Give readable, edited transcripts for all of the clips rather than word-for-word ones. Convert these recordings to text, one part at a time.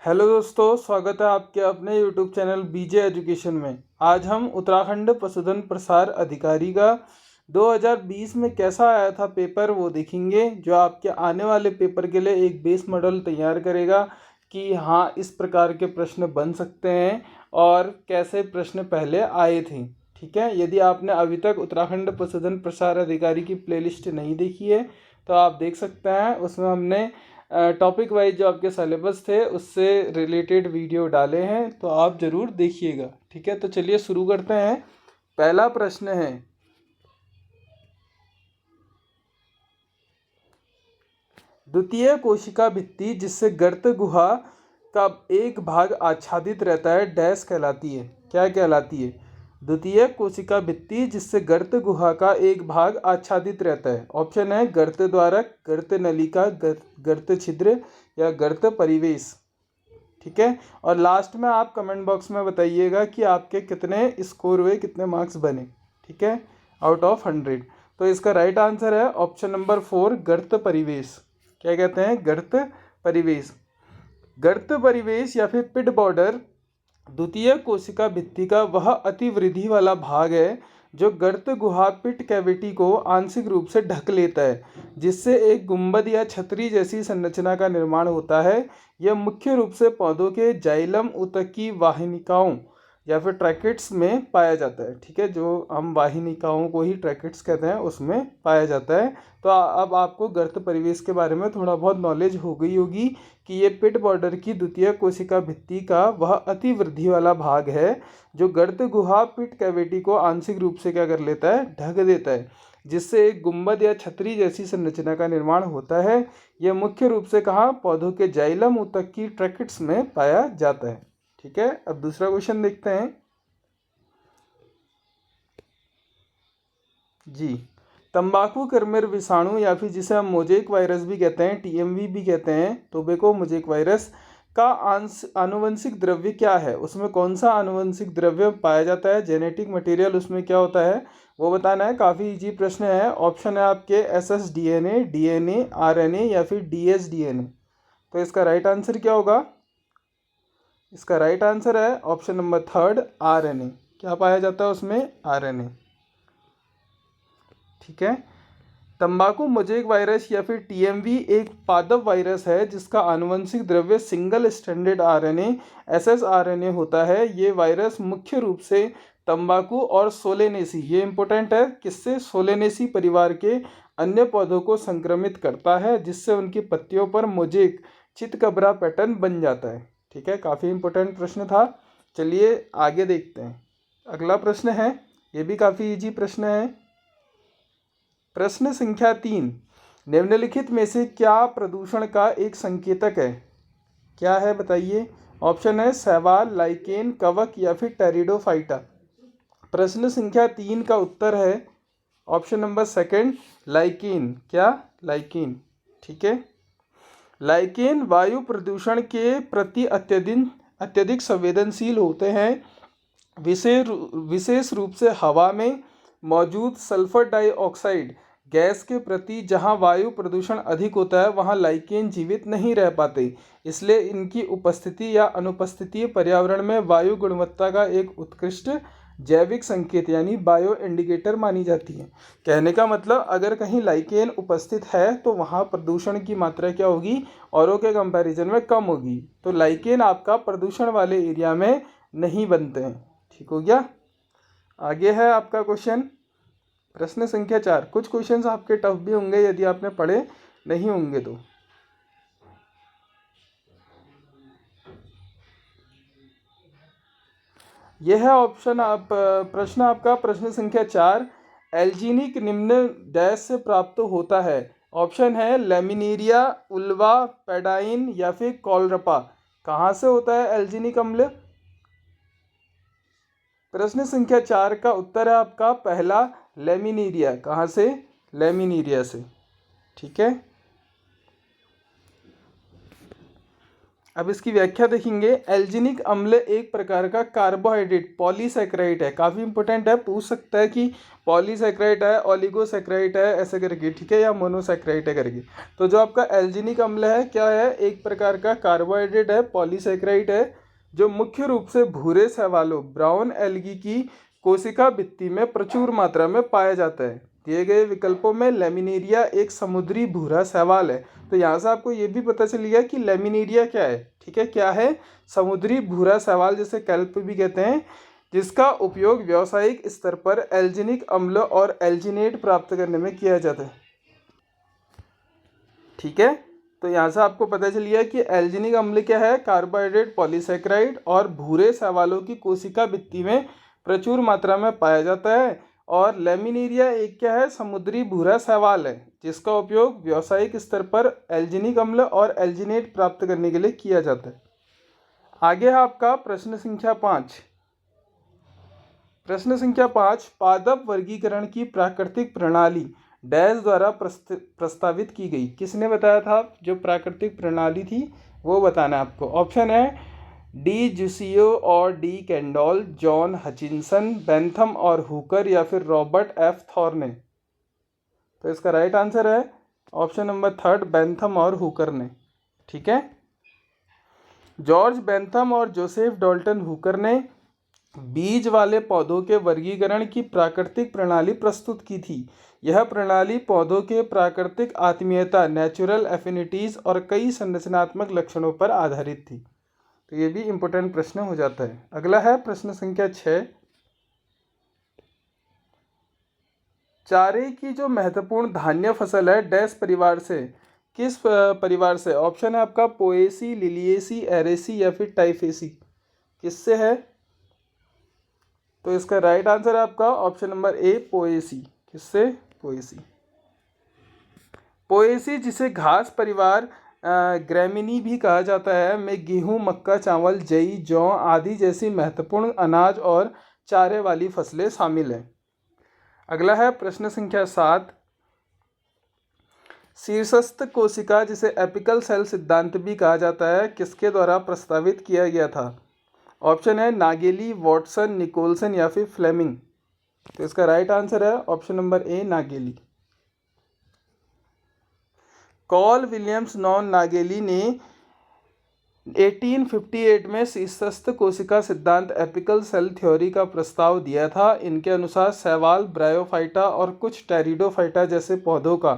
Hello दोस्तों, स्वागत है आपके अपने यूट्यूब चैनल बीजे एजुकेशन में। आज हम उत्तराखंड पशुधन प्रसार अधिकारी का 2020 में कैसा आया था पेपर वो देखेंगे, जो आपके आने वाले पेपर के लिए एक बेस मॉडल तैयार करेगा कि हाँ इस प्रकार के प्रश्न बन सकते हैं और कैसे प्रश्न पहले आए थे। ठीक है, यदि आपने अभी तक उत्तराखंड पशुधन प्रसार अधिकारी की प्लेलिस्ट नहीं देखी है तो आप देख सकते हैं। उसमें हमने टॉपिक वाइज जो आपके सिलेबस थे उससे रिलेटेड वीडियो डाले हैं, तो आप ज़रूर देखिएगा। ठीक है, तो चलिए शुरू करते हैं। पहला प्रश्न है, द्वितीय कोशिका भित्ति जिससे गर्त गुहा का एक भाग आच्छादित रहता है डैश कहलाती है। क्या कहलाती है? द्वितीय कोशिका भित्ति जिससे गर्त गुहा का एक भाग आच्छादित रहता है। ऑप्शन है गर्त द्वारक, गर्त नलिका, गर्त छिद्र या गर्त परिवेश। ठीक है, और लास्ट में आप कमेंट बॉक्स में बताइएगा कि आपके कितने स्कोर हुए, कितने मार्क्स बने। ठीक है, आउट ऑफ 100। तो इसका राइट आंसर है ऑप्शन नंबर 4, गर्त परिवेश। क्या कहते हैं? गर्त परिवेश। गर्त परिवेश या फिर पिट बॉर्डर द्वितीय कोशिका भित्ति का वह अतिवृद्धि वाला भाग है जो गर्त गुहा पिट कैविटी को आंशिक रूप से ढक लेता है, जिससे एक गुंबद या छतरी जैसी संरचना का निर्माण होता है। यह मुख्य रूप से पौधों के जाइलम ऊतकी वाहिनिकाओं या फिर ट्रैकेट्स में पाया जाता है। ठीक है, जो हम वाहिनिकाओं को ही ट्रैकेट्स कहते हैं उसमें पाया जाता है। तो अब आपको गर्त परिवेश के बारे में थोड़ा बहुत नॉलेज हो गई होगी कि ये पिट बॉर्डर की द्वितीय कोशिका भित्ति का वह अतिवृद्धि वाला भाग है जो गर्त गुहा पिट कैविटी को आंशिक रूप से क्या कर लेता है? ढक देता है, जिससे एक गुंबद या छतरी जैसी संरचना का निर्माण होता है। यह मुख्य रूप से कहाँ? पौधों के जाइलम ऊतक की ट्रैकेट्स में पाया जाता है। ठीक है, अब दूसरा क्वेश्चन देखते हैं जी। तंबाकू कर्मेर विषाणु या फिर जिसे हम मोजेक वायरस भी कहते हैं, टीएमवी भी कहते हैं, टोबैको मोजेक वायरस का आनुवंशिक द्रव्य क्या है? उसमें कौन सा आनुवंशिक द्रव्य पाया जाता है? जेनेटिक मटेरियल उसमें क्या होता है वो बताना है। काफ़ी इजी प्रश्न है। ऑप्शन है आपके एसएसडीएनए, डीएनए, आरएनए या फिर डीएसडीएनए। तो इसका राइट आंसर क्या होगा? इसका राइट आंसर है ऑप्शन नंबर 3, आरएनए। क्या पाया जाता है उसमें? आरएनए। ठीक है, तंबाकू मोजेक वायरस या फिर टीएमवी एक पादप वायरस है जिसका आनुवंशिक द्रव्य सिंगल स्ट्रैंडेड आरएनए एसएसआरएनए होता है। ये वायरस मुख्य रूप से तंबाकू और सोलेनेसी, ये इंपॉर्टेंट है, किससे? सोलेनेसी परिवार के अन्य पौधों को संक्रमित करता है, जिससे उनकी पत्तियों पर मोजेक चितकबरा पैटर्न बन जाता है। ठीक है, काफ़ी इंपॉर्टेंट प्रश्न था। चलिए आगे देखते हैं। अगला प्रश्न है, ये भी काफ़ी इजी प्रश्न है। प्रश्न संख्या 3, निम्नलिखित में से क्या प्रदूषण का एक संकेतक है? क्या है बताइए? ऑप्शन है शैवाल, लाइकेन, कवक या फिर टेरिडोफाइटा। प्रश्न संख्या 3 का उत्तर है ऑप्शन नंबर 2, लाइकेन। क्या? लाइकेन। ठीक है, लाइकेन वायु प्रदूषण के प्रति अत्यधिक संवेदनशील होते हैं। विशेष रूप से हवा में मौजूद सल्फर डाइऑक्साइड गैस के प्रति जहां वायु प्रदूषण अधिक होता है वहां लाइकेन जीवित नहीं रह पाते। इसलिए इनकी उपस्थिति या अनुपस्थिति पर्यावरण में वायु गुणवत्ता का एक उत्कृष्ट जैविक संकेत यानी बायो इंडिकेटर मानी जाती है। कहने का मतलब अगर कहीं लाइकेन उपस्थित है तो वहाँ प्रदूषण की मात्रा क्या होगी? औरों के कंपैरिजन में कम होगी। तो लाइकेन आपका प्रदूषण वाले एरिया में नहीं बनते हैं। ठीक हो गया। आगे है आपका क्वेश्चन, प्रश्न संख्या 4। कुछ क्वेश्चंस आपके टफ भी होंगे यदि आपने पढ़े नहीं होंगे तो। यह है ऑप्शन आप प्रश्न आपका प्रश्न संख्या 4, एल्जीनिक निम्न डैश से प्राप्त होता है। ऑप्शन है लेमिनेरिया, उल्वा, पेडाइन या फिर कॉलरपा। कहाँ से होता है एल्जीनिक अम्ल? प्रश्न संख्या 4 का उत्तर है आपका पहला, लेमिनेरिया। कहाँ से? लेमिनेरिया से। ठीक है, अब इसकी व्याख्या देखेंगे। एल्जिनिक अम्ल एक प्रकार का कार्बोहाइड्रेट पॉलीसैकेराइड है। काफ़ी इंपॉर्टेंट है, पूछ सकता है कि पॉलीसैकेराइड है, ओलिगोसैकेराइड है, ऐसे करके, ठीक है, या मोनोसैकेराइड है करके। तो जो आपका एल्जिनिक अम्ल है क्या है, एक प्रकार का कार्बोहाइड्रेट है, पॉलीसैकेराइड है, जो मुख्य रूप से भूरे शैवालों ब्राउन एल्गी की कोशिका भित्ति में प्रचुर मात्रा में पाया जाता है। दिए गए विकल्पों में लेमिनेरिया एक समुद्री भूरा शैवाल है। तो यहाँ से आपको ये भी पता चल गया कि लेमिनेरिया क्या है, ठीक है, क्या है, समुद्री भूरा शैवाल, जिसे कैल्प भी कहते हैं, जिसका उपयोग व्यावसायिक स्तर पर एल्जिनिक अम्ल और एल्जिनेट प्राप्त करने में किया जाता है। ठीक है, तो यहाँ से आपको पता चल गया कि एल्जिनिक अम्ल क्या है, कार्बोहाइड्रेट पॉलीसैकेराइड, और भूरे शैवालों की कोशिका भित्ति में प्रचुर मात्रा में पाया जाता है। और लेमिनेरिया एक क्या है, समुद्री भूरा शैवाल है, जिसका उपयोग व्यावसायिक स्तर पर एल्जिनिक अम्ल और एल्जिनेट प्राप्त करने के लिए किया जाता है। आगे है आपका प्रश्न संख्या 5। प्रश्न संख्या 5, पादप वर्गीकरण की प्राकृतिक प्रणाली डैश द्वारा प्रस्तावित की गई। किसने बताया था जो प्राकृतिक प्रणाली थी, वो बताना है आपको। ऑप्शन है डी जुसियो और de Candolle, John Hutchinson, Bentham और हुकर, या फिर रॉबर्ट एफ थॉर्ने। तो इसका राइट आंसर है ऑप्शन नंबर 3, बेंथम और हुकर ने। ठीक है, जॉर्ज बेंथम और जोसेफ डॉल्टन हुकर ने बीज वाले पौधों के वर्गीकरण की प्राकृतिक प्रणाली प्रस्तुत की थी। यह प्रणाली पौधों के प्राकृतिक आत्मीयता, नेचुरल एफिनिटीज और कई संरचनात्मक लक्षणों पर आधारित थी। तो ये भी इंपॉर्टेंट प्रश्न हो जाता है। अगला है प्रश्न संख्या 6, चारे की जो महत्वपूर्ण धान्य फसल है डैश परिवार से, किस परिवार से। ऑप्शन है आपका पोएसी, लिलिएसी, एरेसी, या फिर टाइफेसी। किससे है, तो इसका राइट आंसर है आपका ऑप्शन नंबर ए, पोएसी। किससे, पोएसी। पोएसी, जिसे घास परिवार ग्रैमिनी भी कहा जाता है, में गेहूं, मक्का, चावल, जई, जौ आदि जैसी महत्वपूर्ण अनाज और चारे वाली फसलें शामिल हैं। अगला है प्रश्न संख्या 7, शीर्षस्थ कोशिका, जिसे एपिकल सेल सिद्धांत भी कहा जाता है, किसके द्वारा प्रस्तावित किया गया था। ऑप्शन है नागेली, वॉटसन, निकोलसन, या फिर फ्लेमिंग। तो इसका राइट आंसर है option number A, नागेली। Call Williams non नागेली ने 1858 में शीर्षस्थ कोशिका सिद्धांत एपिकल सेल थ्योरी का प्रस्ताव दिया था। इनके अनुसार शैवाल, ब्रायोफाइटा और कुछ टेरिडोफाइटा जैसे पौधों का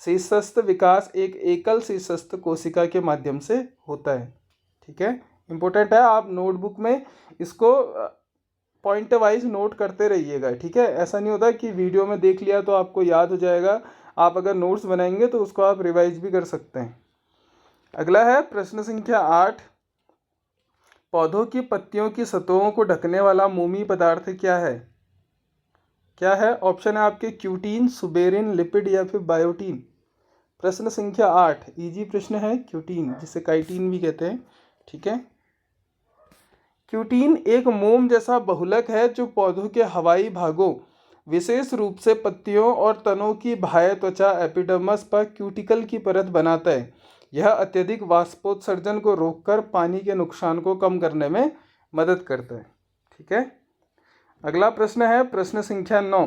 शीर्षस्थ विकास एक एकल शीर्षस्थ कोशिका के माध्यम से होता है। ठीक है, इंपॉर्टेंट है, आप नोटबुक में इसको पॉइंट वाइज नोट करते रहिएगा। ठीक है, ऐसा नहीं होता कि वीडियो में देख लिया तो आपको याद हो जाएगा। आप अगर नोट्स बनाएंगे तो उसको आप रिवाइज भी कर सकते हैं। अगला है प्रश्न संख्या 8, पौधों की पत्तियों की सतहों को ढकने वाला मोमी पदार्थ क्या है। क्या है, ऑप्शन है आपके क्यूटीन, सुबेरिन, लिपिड, या फिर बायोटीन। प्रश्न संख्या 8 इजी प्रश्न है, क्यूटीन, जिसे काइटीन भी कहते हैं। ठीक है, क्यूटीन एक मोम जैसा बहुलक है जो पौधों के हवाई भागों, विशेष रूप से पत्तियों और तनों की बाह्य त्वचा एपिडर्मिस पर क्यूटिकल की परत बनाता है। यह अत्यधिक वाष्पोत्सर्जन को रोककर पानी के नुकसान को कम करने में मदद करता है। ठीक है, अगला प्रश्न है प्रश्न संख्या 9,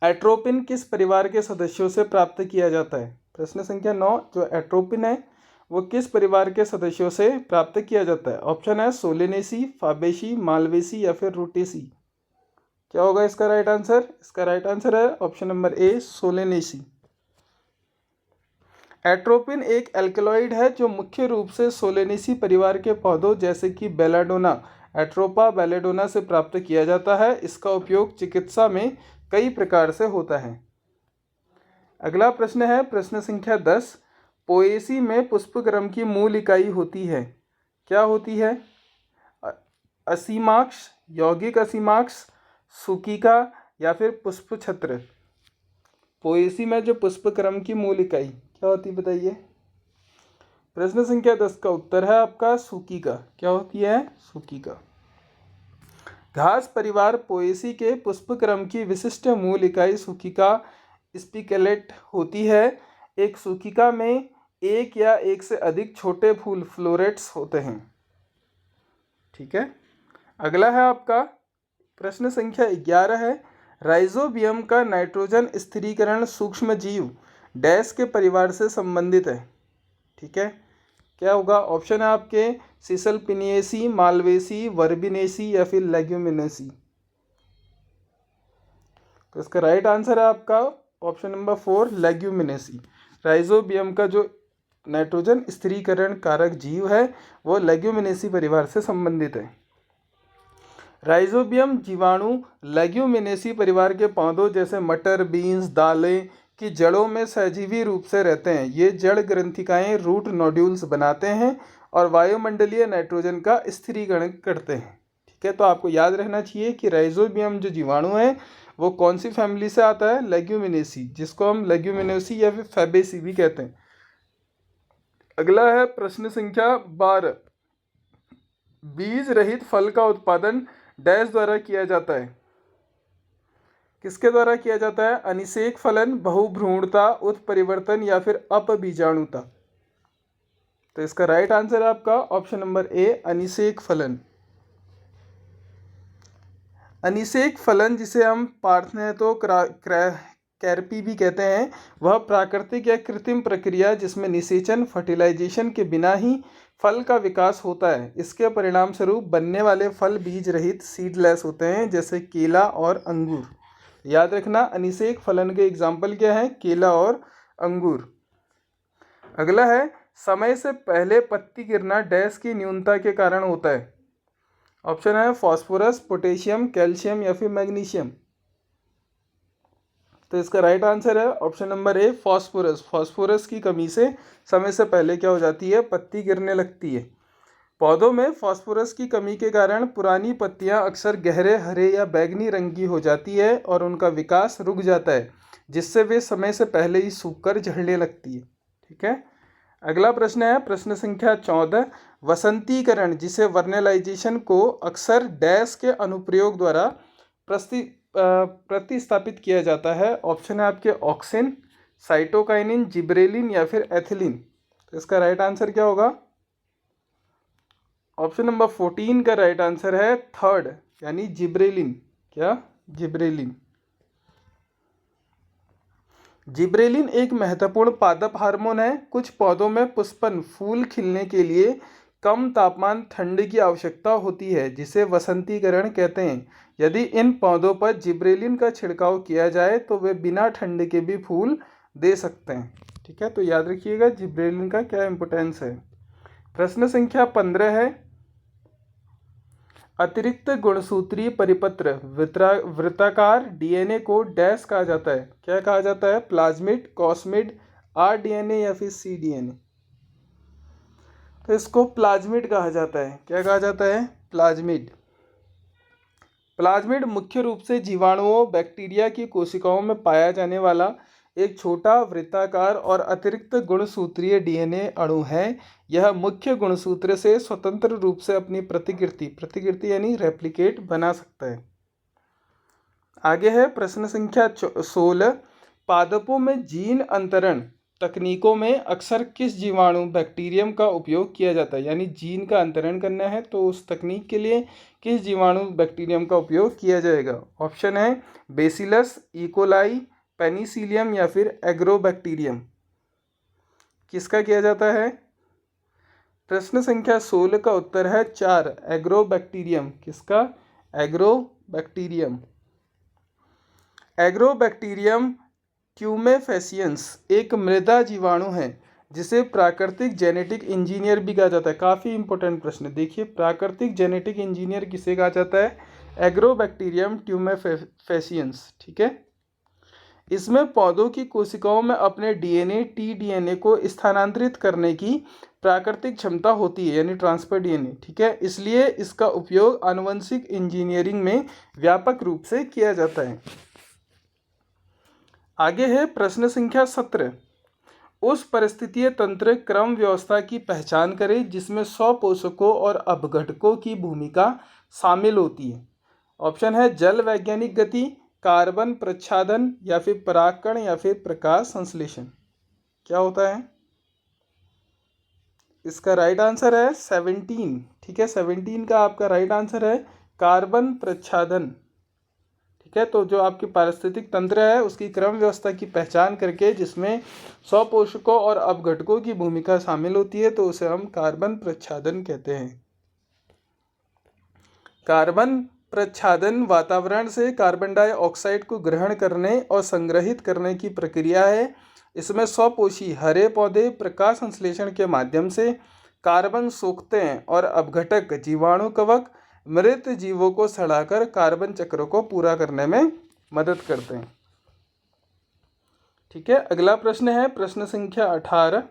एट्रोपिन किस परिवार के सदस्यों से प्राप्त किया जाता है। प्रश्न संख्या 9, जो एट्रोपिन है वो किस परिवार के सदस्यों से प्राप्त किया जाता है। ऑप्शन है सोलेनेसी, फाबेसी, मालवेसी, या फिर रूटेसी। क्या होगा इसका राइट आंसर, इसका राइट आंसर है option number A, Solanaceae. Atropine एक एल्कलॉइड है जो मुख्य रूप से सोलेनेसी परिवार के पौधों जैसे कि बेलाडोना, एट्रोपा बेलेडोना से प्राप्त किया जाता है। इसका उपयोग चिकित्सा में कई प्रकार से होता है। अगला प्रश्न है प्रश्न संख्या 10, पोएसी में पुष्पक्रम की मूल इकाई होती है। क्या होती है, असीमाक्ष, यौगिक असीमाक्ष, सूकिका, या फिर पुष्प छत्र। पोएसी में जो पुष्पक्रम की मूल इकाई क्या होती है बताइए। प्रश्न संख्या 10 का उत्तर है आपका सूकिका। क्या होती है, सूकिका। घास परिवार पोएसी के पुष्पक्रम की विशिष्ट मूल इकाई सूकिका स्पिकेलेट होती है। एक सूकिका में एक या एक से अधिक छोटे फूल फ्लोरेट्स होते हैं। ठीक है, अगला है आपका प्रश्न संख्या 11 है, राइजोबियम का नाइट्रोजन स्थिरीकरण सूक्ष्म जीव डैश के परिवार से संबंधित है। ठीक है, क्या होगा? ऑप्शन है आपके सिसलपिनिएसी, मालवेसी, वर्बिनेसी या फिर लेग्यूमिनेसी। तो इसका राइट आंसर है आपका ऑप्शन नंबर 4 लेग्यूमिनेसी। राइजोबियम का जो नाइट्रोजन स्थिरीकरण कारक जीव है वो लेग्यूमिनेसी परिवार से संबंधित है। राइजोबियम जीवाणु लेग्यूमिनेसी परिवार के पौधों जैसे मटर, बीन्स, दालें की जड़ों में सजीवी रूप से रहते हैं। ये जड़ ग्रंथिकाएं रूट नोड्यूल्स बनाते हैं और वायुमंडलीय नाइट्रोजन का स्थिरीकरण करते हैं। ठीक है, तो आपको याद रहना चाहिए कि राइजोबियम जो जीवाणु है वो कौन सी फैमिली से आता है? लेग्यूमिनेसी, जिसको हम लेग्यूमिनेसी या फिर फैबेसी भी कहते हैं। अगला है प्रश्न संख्या 12, बीज रहित फल का उत्पादन डैश द्वारा किया जाता है। किसके द्वारा किया जाता है? अनिषेक फलन, बहुभ्रूणता, उत्परिवर्तन या फिर अपबीजाणुता। तो इसका राइट आंसर है आपका ऑप्शन नंबर ए अनिषेक फलन। अनिषेक फलन जिसे हम पार्थनेतो कैरपी भी कहते हैं, वह प्राकृतिक या कृत्रिम प्रक्रिया जिसमें निषेचन फर्टिलाइजेशन के बिना ही फल का विकास होता है। इसके परिणाम स्वरूप बनने वाले फल बीज रहित सीडलेस होते हैं, जैसे केला और अंगूर। याद रखना, अनिषेक फलन के एग्जाम्पल क्या हैं? केला और अंगूर। अगला है, समय से पहले पत्ती गिरना डैश की न्यूनता के कारण होता है। ऑप्शन है फास्फोरस, पोटेशियम, कैल्शियम या फिर मैग्नीशियम। तो इसका राइट आंसर है option number A phosphorus. Phosphorus की कमी से समय से पहले क्या हो जाती है? पत्ती गिरने लगती है। पौधों में फास्फोरस की कमी के कारण पुरानी पत्तियां अक्सर गहरे हरे या बैंगनी रंग की हो जाती है और उनका विकास रुक जाता है, जिससे वे समय से पहले ही सूखकर झड़ने लगती है। ठीक है, अगला प्रश्न है प्रश्न संख्या 14, वसंतीकरण जिसे वर्नलाइजेशन को अक्सर डैश के अनुप्रयोग द्वारा प्रतिस्थापित किया जाता है। ऑप्शन है आपके ऑक्सिन, साइटोकाइनिन, जिब्रेलिन या फिर एथिलीन। तो इसका राइट आंसर क्या होगा? ऑप्शन नंबर 14 का राइट आंसर है थर्ड, यानी जिब्रेलिन। क्या? जिब्रेलिन। जिब्रेलिन एक महत्वपूर्ण पादप हार्मोन है। कुछ पौधों में पुष्पन फूल खिलने के लिए कम तापमान ठंड की आवश्यकता होती है, जिसे वसंतीकरण कहते हैं। यदि इन पौधों पर जिब्रेलिन का छिड़काव किया जाए तो वे बिना ठंड के भी फूल दे सकते हैं। ठीक है, तो याद रखिएगा जिब्रेलिन का क्या इंपोर्टेंस है। प्रश्न संख्या 15 है, अतिरिक्त गुणसूत्रीय परिपत्र वृत्ताकार डीएनए को डैश कहा जाता है। क्या कहा जाता है? प्लाज्मिड, कॉस्मिड, आरडीएनए या फिर सीडीएनए। तो इसको प्लाज्मिड कहा जाता है। क्या कहा जाता है? प्लाज्मिड। प्लाज्मिड मुख्य रूप से जीवाणुओं, बैक्टीरिया की कोशिकाओं में पाया जाने वाला एक छोटा वृत्ताकार और अतिरिक्त गुणसूत्रीय डीएनए अणु है। यह मुख्य गुणसूत्र से स्वतंत्र रूप से अपनी प्रतिकृति यानी रेप्लिकेट बना सकता है। आगे है प्रश्न संख्या 16, पादपों में जीन अंतरण तकनीकों में अक्सर किस जीवाणु बैक्टीरियम का उपयोग किया जाता है? यानी जीन का अंतरण करना है तो उस तकनीक के लिए किस जीवाणु बैक्टीरियम का उपयोग किया जाएगा? ऑप्शन है बेसिलस, इकोलाई, पेनिसिलियम या फिर एग्रोबैक्टीरियम। किसका किया जाता है? प्रश्न संख्या 16 का उत्तर है 4, एग्रोबैक्टीरियम। किसका? एग्रोबैक्टीरियम। एग्रोबैक्टीरियम ट्यूमेफेसियंस एक मृदा जीवाणु है जिसे प्राकृतिक जेनेटिक इंजीनियर भी कहा जाता है। काफ़ी इंपॉर्टेंट प्रश्न देखिए, प्राकृतिक जेनेटिक इंजीनियर किसे कहा जाता है? एग्रोबैक्टीरियम ट्यूमेफेसियंस। ठीक है, इसमें पौधों की कोशिकाओं में अपने डीएनए टीडीएनए को स्थानांतरित करने की प्राकृतिक क्षमता होती है, यानी ट्रांसफर डीएनए। ठीक है, इसलिए इसका उपयोग आनुवंशिक इंजीनियरिंग में व्यापक रूप से किया जाता है। आगे है प्रश्न संख्या 17, उस परिस्थितीय तंत्र क्रम व्यवस्था की पहचान करें जिसमें स्वपोषकों और अपघटकों की भूमिका शामिल होती है। ऑप्शन है जल वैज्ञानिक गति, कार्बन प्रच्छादन या फिर परागकण या फिर प्रकाश संश्लेषण। क्या होता है? इसका राइट आंसर है 17। ठीक है, 17 का आपका राइट आंसर है कार्बन प्रच्छादन। ठीक है, तो जो आपकी पारिस्थितिक तंत्र है उसकी क्रम व्यवस्था की पहचान करके जिसमें स्वपोषकों और अपघटकों की भूमिका शामिल होती है तो उसे हम कार्बन प्रच्छादन कहते हैं। कार्बन प्रच्छादन वातावरण से कार्बन डाइऑक्साइड को ग्रहण करने और संग्रहित करने की प्रक्रिया है। इसमें स्वपोषी हरे पौधे प्रकाश संश्लेषण के माध्यम से कार्बन सोखते हैं और अपघटक जीवाणु कवक मृत जीवों को सड़ाकर कार्बन चक्र को पूरा करने में मदद करते हैं। ठीक है, अगला प्रश्न है प्रश्न संख्या 18।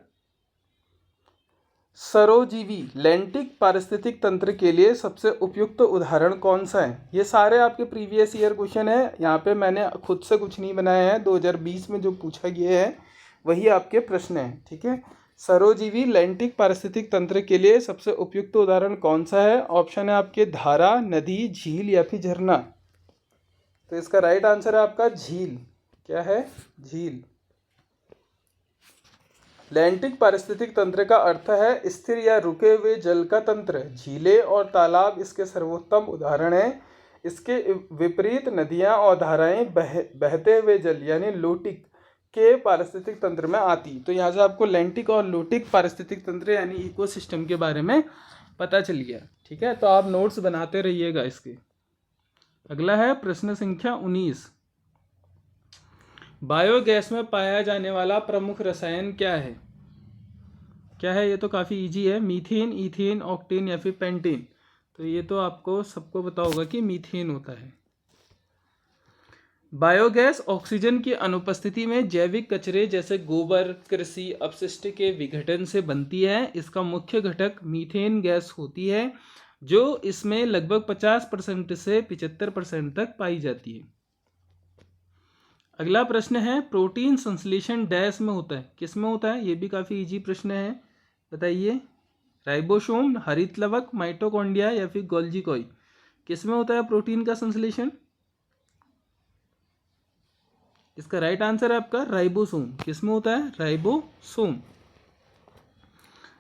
सरोजीवी लैंटिक पारिस्थितिक तंत्र के लिए सबसे उपयुक्त उदाहरण कौन सा है? ये सारे आपके प्रीवियस ईयर क्वेश्चन है, यहाँ पे मैंने खुद से कुछ नहीं बनाया है, 2020 में जो पूछा गया है वही आपके प्रश्न है। ठीक है, सरोजीवी लैंटिक पारिस्थितिक तंत्र के लिए सबसे उपयुक्त उदाहरण कौन सा है? ऑप्शन है आपके धारा, नदी, झील या फिर झरना। तो इसका राइट आंसर है आपका झील। क्या है? झील। लैंटिक पारिस्थितिक तंत्र का अर्थ है स्थिर या रुके हुए जल का तंत्र। झीलें और तालाब इसके सर्वोत्तम उदाहरण हैं। इसके विपरीत नदियां और धाराएं बहते हुए जल यानी लोटिक के पारिस्थितिक तंत्र में आती। तो यहाँ से आपको लैंटिक और लोटिक पारिस्थितिक तंत्र यानी इकोसिस्टम के बारे में पता चल गया। ठीक है, तो आप नोट्स बनाते रहिएगा इसके। अगला है प्रश्न संख्या 19। बायोगैस में पाया जाने वाला प्रमुख रसायन क्या है? क्या है? ये तो काफ़ी इजी है, मीथेन, इथेन, ऑक्टेन या फिर पेंटेन। तो ये तो आपको सबको पता होगा कि मीथेन होता है। बायोगैस ऑक्सीजन की अनुपस्थिति में जैविक कचरे जैसे गोबर, कृषि अपशिष्ट के विघटन से बनती है। इसका मुख्य घटक मीथेन गैस होती है जो इसमें लगभग 50% से 75% तक पाई जाती है। अगला प्रश्न है प्रोटीन संश्लेषण डैश में होता है? किस में होता है? ये भी काफ़ी इजी प्रश्न है, बताइए। राइबोसोम, हरित लवक, माइटोकॉन्ड्रिया या फिर गोल्जी कॉइल, किस में होता है प्रोटीन का संश्लेषण? इसका राइट आंसर है आपका राइबोसोम। किस में होता है? राइबोसोम।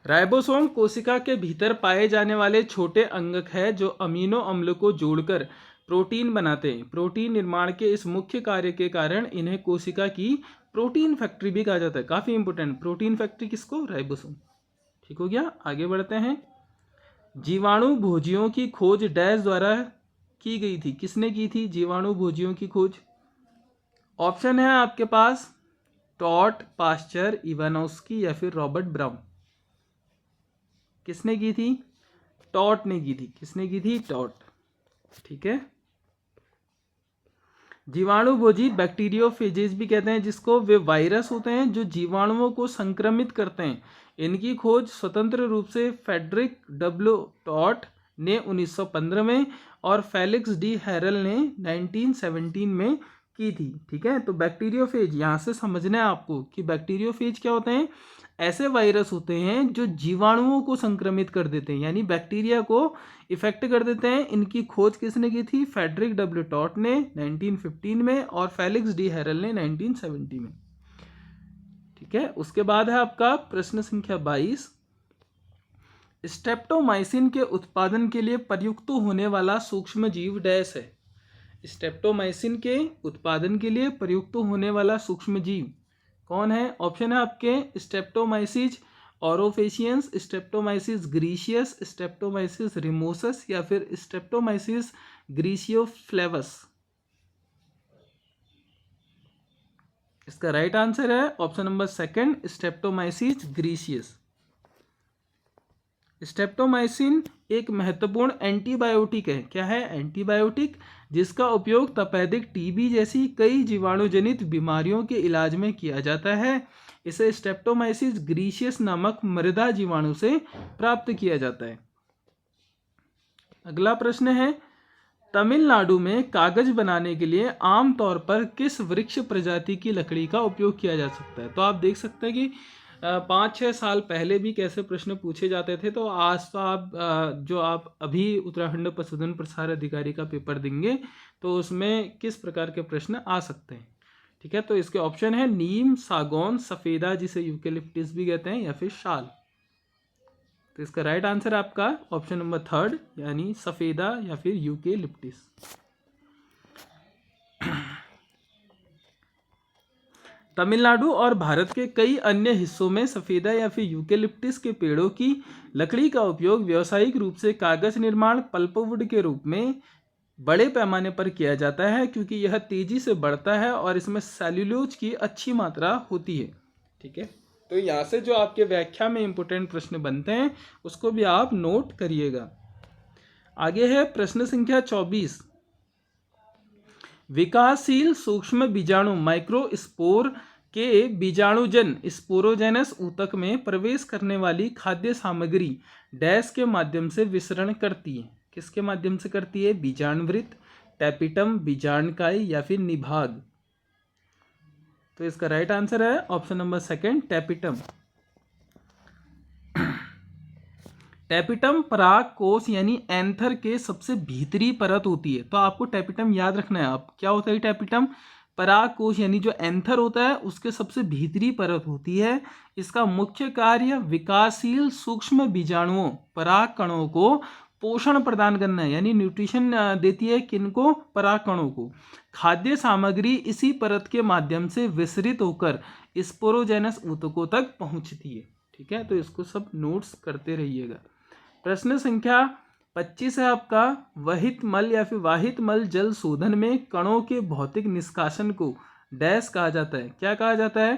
राइबोसोम कोशिका के भीतर पाए जाने वाले छोटे अंगक है जो अमीनो अम्ल को जोड़कर प्रोटीन बनाते हैं। प्रोटीन निर्माण के इस मुख्य कार्य के कारण इन्हें कोशिका की प्रोटीन फैक्ट्री भी कहा जाता है। काफी इंपोर्टेंट, प्रोटीन फैक्ट्री किसको? राइबोसोम। ठीक हो गया, आगे बढ़ते हैं। जीवाणु भोजियों की खोज डैश द्वारा की गई थी? किसने की थी जीवाणु भोजियों की खोज? ऑप्शन है आपके पास टॉट, पास्चर, इवानोस्की या फिर रॉबर्ट ब्राउन। किसने की थी? टॉट ने की थी। किसने की थी? टॉट। ठीक है, जीवाणु भोजी बैक्टीरियोफेजेज भी कहते हैं जिसको। वे वायरस होते हैं जो जीवाणुओं को संक्रमित करते हैं। इनकी खोज स्वतंत्र रूप से फ्रेडरिक डब्ल्यू टॉट ने 1915 में और फेलिक्स डी हैरल ने 1917 में की थी। ठीक है, तो बैक्टीरियोफेज यहाँ से समझना है आपको कि बैक्टीरियोफेज क्या होते हैं? ऐसे वायरस होते हैं जो जीवाणुओं को संक्रमित कर देते हैं, यानी बैक्टीरिया को इफेक्ट कर देते हैं। इनकी खोज किसने की थी? फ्रेडरिक डब्ल्यू टॉट ने 1915 में और फेलिक्स डी हैरल ने 1970 में। ठीक है, उसके बाद है आपका प्रश्न संख्या 22। स्ट्रेप्टोमाइसिन के उत्पादन के लिए प्रयुक्त होने वाला सूक्ष्म जीव डैश है? स्ट्रेप्टोमाइसिन के उत्पादन के लिए प्रयुक्त होने वाला सूक्ष्म जीव कौन है? ऑप्शन है आपके Streptomyces aureofaciens, Streptomyces griseus, Streptomyces rimosus या फिर स्ट्रेप्टोमाइसिस ग्रीशियोफ्लेवस। इसका राइट आंसर है option number second, Streptomyces griseus. Streptomycin एक महत्वपूर्ण एंटीबायोटिक है। क्या है? एंटीबायोटिक, जिसका उपयोग तपेदिक, टीबी जैसी कई जीवाणुजनित बीमारियों के इलाज में किया जाता है। इसे स्ट्रेप्टोमाइसिस ग्रीशियस नामक मृदा जीवाणु से प्राप्त किया जाता है। अगला प्रश्न है तमिलनाडु में कागज बनाने के लिए आमतौर पर किस वृक्ष प्रजाति की लकड़ी का उपयोग किया जा सकता है? तो आप देख सकते हैं कि 5-6 साल पहले भी कैसे प्रश्न पूछे जाते थे। तो आज तो आप जो आप अभी उत्तराखंड पशुधन प्रसार अधिकारी का पेपर देंगे तो उसमें किस प्रकार के प्रश्न आ सकते हैं। ठीक है, तो इसके ऑप्शन है नीम, सागौन, सफेदा जिसे यूकेलिप्टिस भी कहते हैं या फिर शाल। तो इसका राइट आंसर आपका ऑप्शन नंबर 3 यानी सफेदा या फिर यूकेलिप्टिस। तमिलनाडु और भारत के कई अन्य हिस्सों में सफेदा या फिर यूकेलिप्टिस के पेड़ों की लकड़ी का उपयोग व्यावसायिक रूप से कागज निर्माण पल्पवुड के रूप में बड़े पैमाने पर किया जाता है, क्योंकि यह तेजी से बढ़ता है और इसमें सेल्यूलोज की अच्छी मात्रा होती है। ठीक है, तो यहाँ से जो आपके व्याख्या में इंपोर्टेंट प्रश्न बनते हैं उसको भी आप नोट करिएगा। आगे है प्रश्न संख्या 24। विकासशील सूक्ष्म बीजाणु माइक्रोस्पोर के बीजाणुजन स्पोरोजेनस ऊतक में प्रवेश करने वाली खाद्य सामग्री डैश के माध्यम से विसरण करती है। किसके माध्यम से करती है? बीजाणुवृत्त, टैपिटम, बीजाणुकाई या फिर निभाग। तो इसका राइट आंसर है ऑप्शन नंबर 2 टैपिटम। टैपिटम पराग कोश यानी एंथर के सबसे भीतरी परत होती है। तो आपको टैपिटम याद रखना है। आप क्या होता है टैपिटम? पराग कोश यानी जो एंथर होता है उसके सबसे भीतरी परत होती है। इसका मुख्य कार्य विकासशील सूक्ष्म बीजाणुओं पराग कणों को पोषण प्रदान करना है, यानी न्यूट्रिशन देती है। किनको? पराग कणों को। खाद्य सामग्री इसी परत के माध्यम से विसरित होकर स्पोरोजेनस ऊतकों तक पहुंचती है। ठीक है, तो इसको सब नोट्स करते रहिएगा। प्रश्न संख्या 25 है आपका, वहित मल या फिर वाहित मल जल शोधन में कणों के भौतिक निष्कासन को डैश कहा जाता है। क्या कहा जाता है?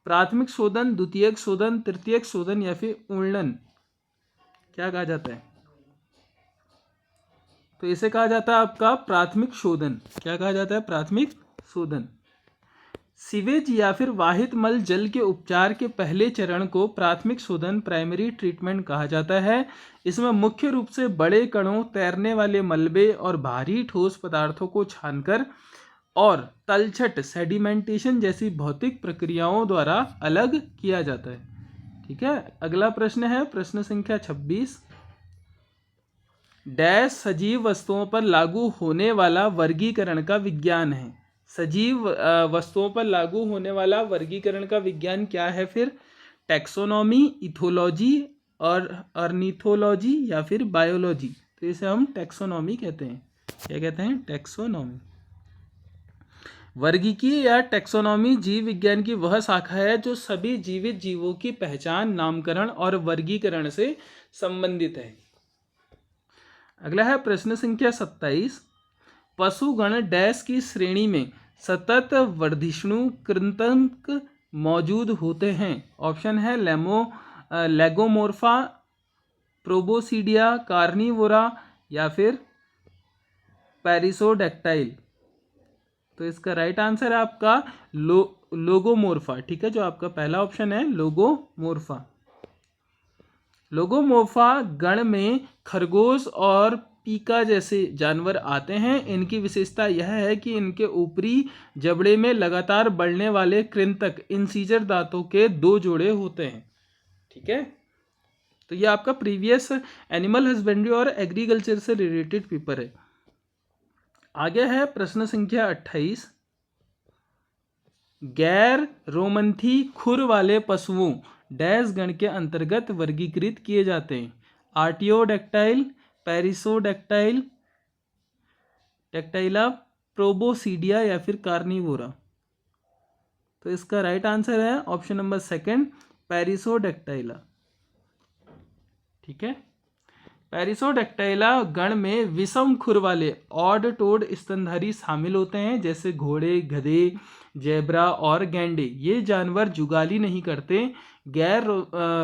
प्राथमिक शोधन, द्वितीयक शोधन, तृतीयक शोधन या फिर उन्नयन। क्या कहा जाता है? तो इसे कहा जाता है आपका प्राथमिक शोधन। क्या कहा जाता है? प्राथमिक शोधन। सीवेज या फिर वाहित मल जल के उपचार के पहले चरण को प्राथमिक शोधन प्राइमरी ट्रीटमेंट कहा जाता है। इसमें मुख्य रूप से बड़े कणों, तैरने वाले मलबे और भारी ठोस पदार्थों को छानकर और तलछट सेडिमेंटेशन जैसी भौतिक प्रक्रियाओं द्वारा अलग किया जाता है। ठीक है, अगला प्रश्न है प्रश्न संख्या 26। डैश सजीव वस्तुओं पर लागू होने वाला वर्गीकरण का विज्ञान है। सजीव वस्तुओं पर लागू होने वाला वर्गीकरण का विज्ञान क्या है? फिर टैक्सोनॉमी, इथोलॉजी और अर्निथोलॉजी या फिर बायोलॉजी। तो इसे हम टैक्सोनॉमी कहते हैं। क्या कहते हैं? टैक्सोनॉमी। वर्गीकीय या टैक्सोनॉमी जीव विज्ञान की वह शाखा है जो सभी जीवित जीवों की पहचान, नामकरण और वर्गीकरण से संबंधित है। अगला है प्रश्न संख्या 27। पशुगण डैश की श्रेणी में सतत वर्धिष्णु कृंतक मौजूद होते हैं। ऑप्शन है लेगोमोर्फा, प्रोबोसीडिया, कार्निवोरा या फिर पैरिसोडेक्टाइल। तो इसका राइट आंसर है आपका लोगोमोर्फा। ठीक है, जो आपका पहला ऑप्शन है लोगोमोर्फा। लोगोमोर्फा गण में खरगोश और पीका जैसे जानवर आते हैं। इनकी विशेषता यह है कि इनके ऊपरी जबड़े में लगातार बढ़ने वाले कृंतक इंसीजर दांतों के 2 जोड़े होते हैं। ठीक है, तो ये आपका प्रीवियस एनिमल हस्बेंड्री और एग्रीकल्चर से रिलेटेड पेपर है। आगे है प्रश्न संख्या 28। गैर रोमंथी खुर वाले पशुओं डैश गण के अंतर्गत वर्गीकृत किए जाते हैं। आर्टियोडेक्टाइल, पैरिसोडेक्टाइल, टेक्टाइला, प्रोबोसीडिया या फिर कार्निवोरा। तो इसका राइट आंसर है ऑप्शन नंबर 2 पैरिसोडेक्टाइला। ठीक है, पैरिसोडेक्टाइला गण में विषम खुर वाले ऑड टोड स्तनधारी शामिल होते हैं, जैसे घोड़े, गधे, जेब्रा और गैंडे। ये जानवर जुगाली नहीं करते, गैर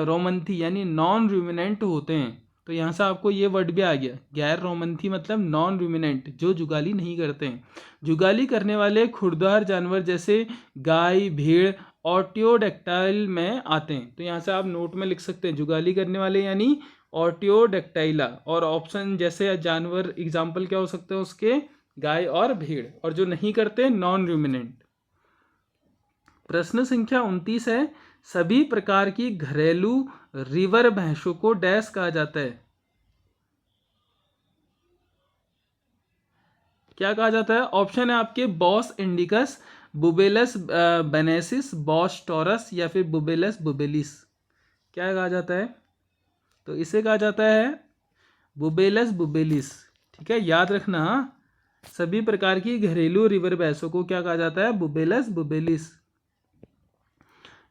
रोमंथी यानी नॉन रूमिनेंट होते हैं। तो यहाँ से आपको ये वर्ड भी आ गया, गैर रोमंथी मतलब नॉन रूमिनेंट, जो जुगाली नहीं करते हैं। जुगाली करने वाले खुरदार जानवर जैसे गाय, भेड़ ऑर्टियोडेक्टाइल में आते हैं। तो यहाँ से आप नोट में लिख सकते हैं जुगाली करने वाले यानी ऑर्टियोडेक्टाइला। और ऑप्शन जैसे जानवर एग्जाम्पल क्या हो सकते हैं उसके? गाय और भेड़। और जो नहीं करते नॉन रूमिनेंट। प्रश्न संख्या 29 है। सभी प्रकार की घरेलू रिवर भैंसों को डैश कहा जाता है। क्या कहा जाता है? ऑप्शन है आपके बॉस इंडिकस, बुबेलस बेनेसिस, बॉस टॉरस या फिर बुबेलस बुबेलिस। क्या कहा जाता है? तो इसे कहा जाता है बुबेलस बुबेलिस। ठीक है, याद रखना, सभी प्रकार की घरेलू रिवर भैंसों को क्या कहा जाता है? बुबेलस बुबेलिस।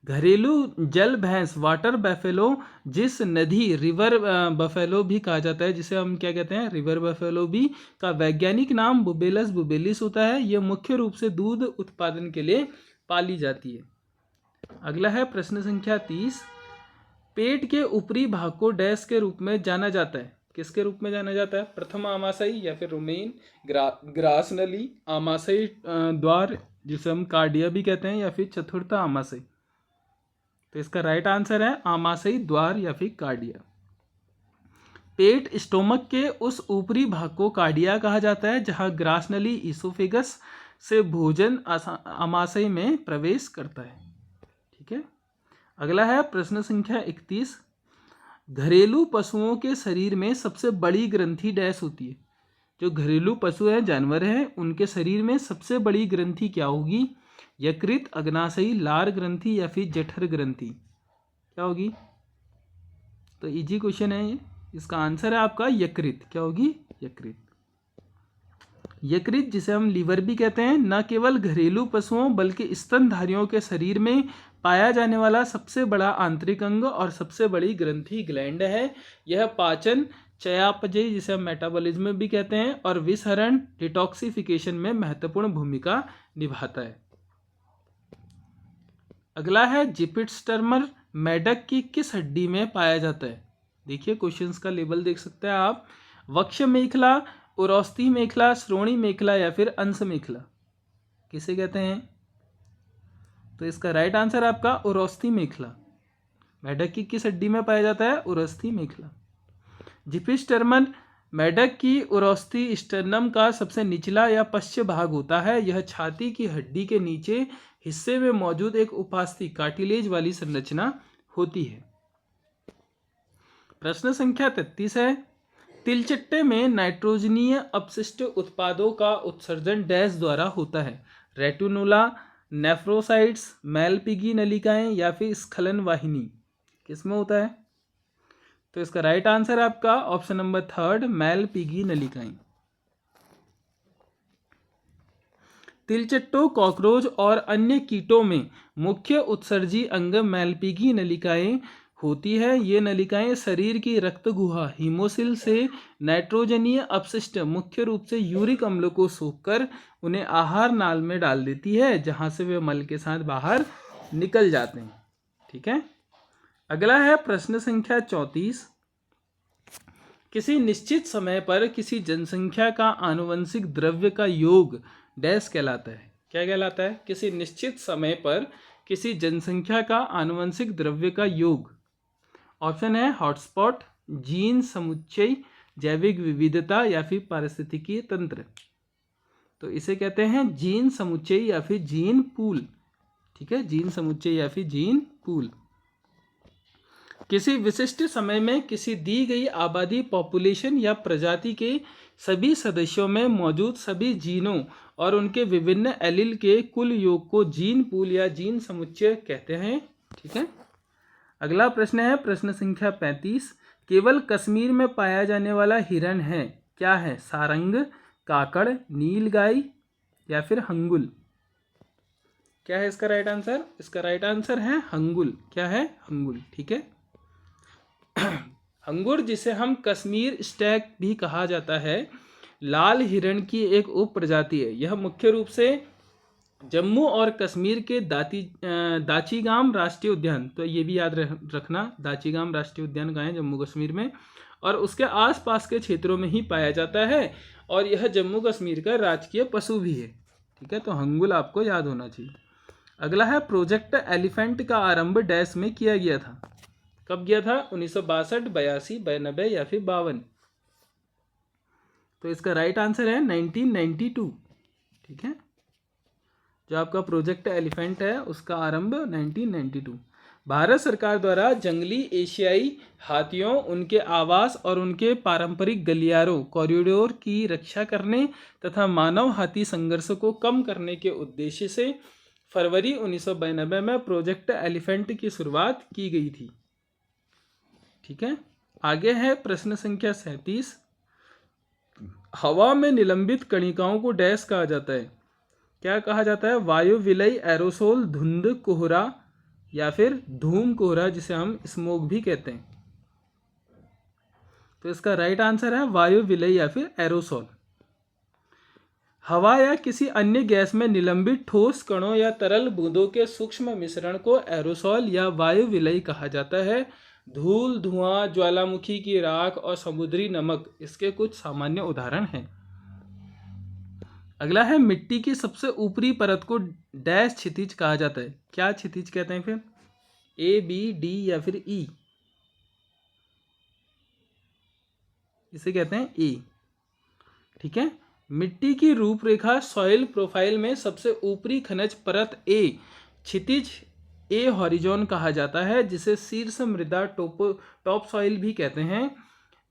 घरेलू जल भैंस वाटर बफेलो, जिस नदी रिवर बफेलो भी कहा जाता है, जिसे हम क्या कहते हैं? रिवर बफेलो भी, का वैज्ञानिक नाम बुबेलस बुबेलिस होता है। यह मुख्य रूप से दूध उत्पादन के लिए पाली जाती है। अगला है प्रश्न संख्या 30। पेट के ऊपरी भाग को डैश के रूप में जाना जाता है? किसके रूप में जाना जाता है? प्रथम आमाशय या फिर रोमेन ग्रासनली, आमाशय द्वार जिसे हम कार्डिया भी कहते हैं, या फिर चतुर्थ आमाशय। तो इसका राइट आंसर है आमाशय द्वार या फिर कार्डिया। पेट स्टोमक के उस ऊपरी भाग को कार्डिया कहा जाता है जहां ग्रासनली इसोफेगस से भोजन आमाशय में प्रवेश करता है। ठीक है, अगला है प्रश्न संख्या 31। घरेलू पशुओं के शरीर में सबसे बड़ी ग्रंथि डैश होती है? जो घरेलू पशु हैं, जानवर हैं, उनके शरीर में सबसे बड़ी ग्रंथि क्या होगी? यकृत, अग्नाशयी, लार ग्रंथि या फिर जठर ग्रंथि? क्या होगी? तो इजी क्वेश्चन है ये। इसका आंसर है आपका यकृत। क्या होगी? यकृत। यकृत, जिसे हम लीवर भी कहते हैं, न केवल घरेलू पशुओं बल्कि स्तनधारियों के शरीर में पाया जाने वाला सबसे बड़ा आंतरिक अंग और सबसे बड़ी ग्रंथि ग्लैंड है। यह पाचन, चयापचय जिसे हम मेटाबॉलिज्म भी कहते हैं, और विषहरण डिटॉक्सिफिकेशन में महत्वपूर्ण भूमिका निभाता है। अगला है जिपिट्स्टर्मर मेढक की किस हड्डी में पाया जाता है? देखिए क्वेश्चंस का लेवल देख सकते हैं आप। वक्ष मेखला, उरोस्थी मेखला, श्रोणी मेखला या फिर अंश मेखला? किसे कहते हैं? तो इसका राइट आंसर आपका उरोस्थी मेखला। मेढक की किस हड्डी में पाया जाता है? उरोस्थी मेखला। जिपिट्स्टर्मर मेढक की उरोस्थी स्टर्नम का सबसे निचला या पश्च भाग होता है। यह छाती की हड्डी के नीचे हिस्से में मौजूद एक उपास्थि कार्टिलेज वाली संरचना होती है। प्रश्न संख्या 33 है। तिलचट्टे में नाइट्रोजनीय अपशिष्ट उत्पादों का उत्सर्जन डैश द्वारा होता है? रेटिनोला, नेफ्रोसाइट्स, मैलपिगी नलिकाएं या फिर स्खलन वाहिनी? किसमें होता है? तो इसका राइट आंसर आपका ऑप्शन नंबर 3, मैलपिगी नलिकाएं। तिलचट्टों, कॉकरोच और अन्य कीटों में मुख्य उत्सर्जी अंग मैलपिगी नलिकाएं होती है। ये नलिकाएं शरीर की रक्त गुहा हीमोसिल से नाइट्रोजनीय अपशिष्ट, मुख्य रूप से यूरिक अम्ल को सोखकर उन्हें आहार नाल में डाल देती है, जहां से वे मल के साथ बाहर निकल जाते हैं। ठीक है, अगला है प्रश्न संख्या 34। किसी निश्चित समय पर किसी जनसंख्या का आनुवंशिक द्रव्य का योग डैश कहलाता है? क्या कहलाता है? किसी निश्चित समय पर किसी जनसंख्या का आनुवंशिक द्रव्य का योग। ऑप्शन है हॉटस्पॉट, जीन समुच्चय, जैविक विविधता या फिर पारिस्थितिकी तंत्र। तो इसे कहते हैं जीन समुच्चय या फिर जीन पूल। ठीक है, जीन समुच्चय या फिर जीन पूल। किसी विशिष्ट समय में किसी दी गई आबादी, पॉपुलेशन या प्रजाति के सभी सदस्यों में मौजूद सभी जीनों और उनके विभिन्न एलील के कुल योग को जीन पूल या जीन समुच्चय कहते हैं। ठीक है, अगला प्रश्न है प्रश्न संख्या 35। केवल कश्मीर में पाया जाने वाला हिरण है, क्या है? सारंग, काकड़, नीलगाय या फिर हंगुल? क्या है इसका राइट आंसर? इसका राइट आंसर है हंगुल। क्या है? हंगुल। ठीक है, हंगुर, जिसे हम कश्मीर स्टैग भी कहा जाता है, लाल हिरण की एक उप प्रजाति है। यह मुख्य रूप से जम्मू और कश्मीर के दाचीगाम राष्ट्रीय उद्यान, तो ये भी याद रखना, दाचीगाम राष्ट्रीय उद्यान कहाँ है? जम्मू कश्मीर में, और उसके आसपास के क्षेत्रों में ही पाया जाता है, और यह जम्मू कश्मीर का राजकीय पशु भी है। ठीक है, तो हंगुल आपको याद होना चाहिए। अगला है प्रोजेक्ट एलिफेंट का आरंभ डैश में किया गया था? कब किया था? 1962, 82, 92 या फिर 52? तो इसका राइट आंसर है 1992। ठीक है, जो आपका प्रोजेक्ट एलिफेंट है उसका आरंभ 1992। भारत सरकार द्वारा जंगली एशियाई हाथियों, उनके आवास और उनके पारंपरिक गलियारों कॉरिडोर की रक्षा करने तथा मानव हाथी संघर्ष को कम करने के उद्देश्य से फरवरी 1992 में प्रोजेक्ट एलिफेंट की शुरुआत की गई थी। ठीक है, आगे है प्रश्न संख्या 37। हवा में निलंबित कणिकाओं को डैश कहा जाता है? क्या कहा जाता है? वायु विलय, एरोसोल, धुंध, कोहरा या फिर धूम कोहरा, जिसे हम स्मोक भी कहते हैं। तो इसका राइट आंसर है वायु विलय या फिर एरोसोल। हवा या किसी अन्य गैस में निलंबित ठोस कणों या तरल बूंदों के सूक्ष्म मिश्रण को एरोसोल या वायु विलय कहा जाता है। धूल, धुआं, ज्वालामुखी की राख और समुद्री नमक इसके कुछ सामान्य उदाहरण हैं। अगला है मिट्टी की सबसे ऊपरी परत को डैश क्षितिज कहा जाता है? क्या क्षितिज कहते हैं फिर? ए, बी, डी या फिर ई? इसे कहते हैं ए। ठीक है। मिट्टी की रूपरेखा सॉइल प्रोफाइल में सबसे ऊपरी खनिज परत ए क्षितिज ए हॉरिजॉन कहा जाता है, जिसे शीर्ष मृदा टॉप सॉइल भी कहते हैं।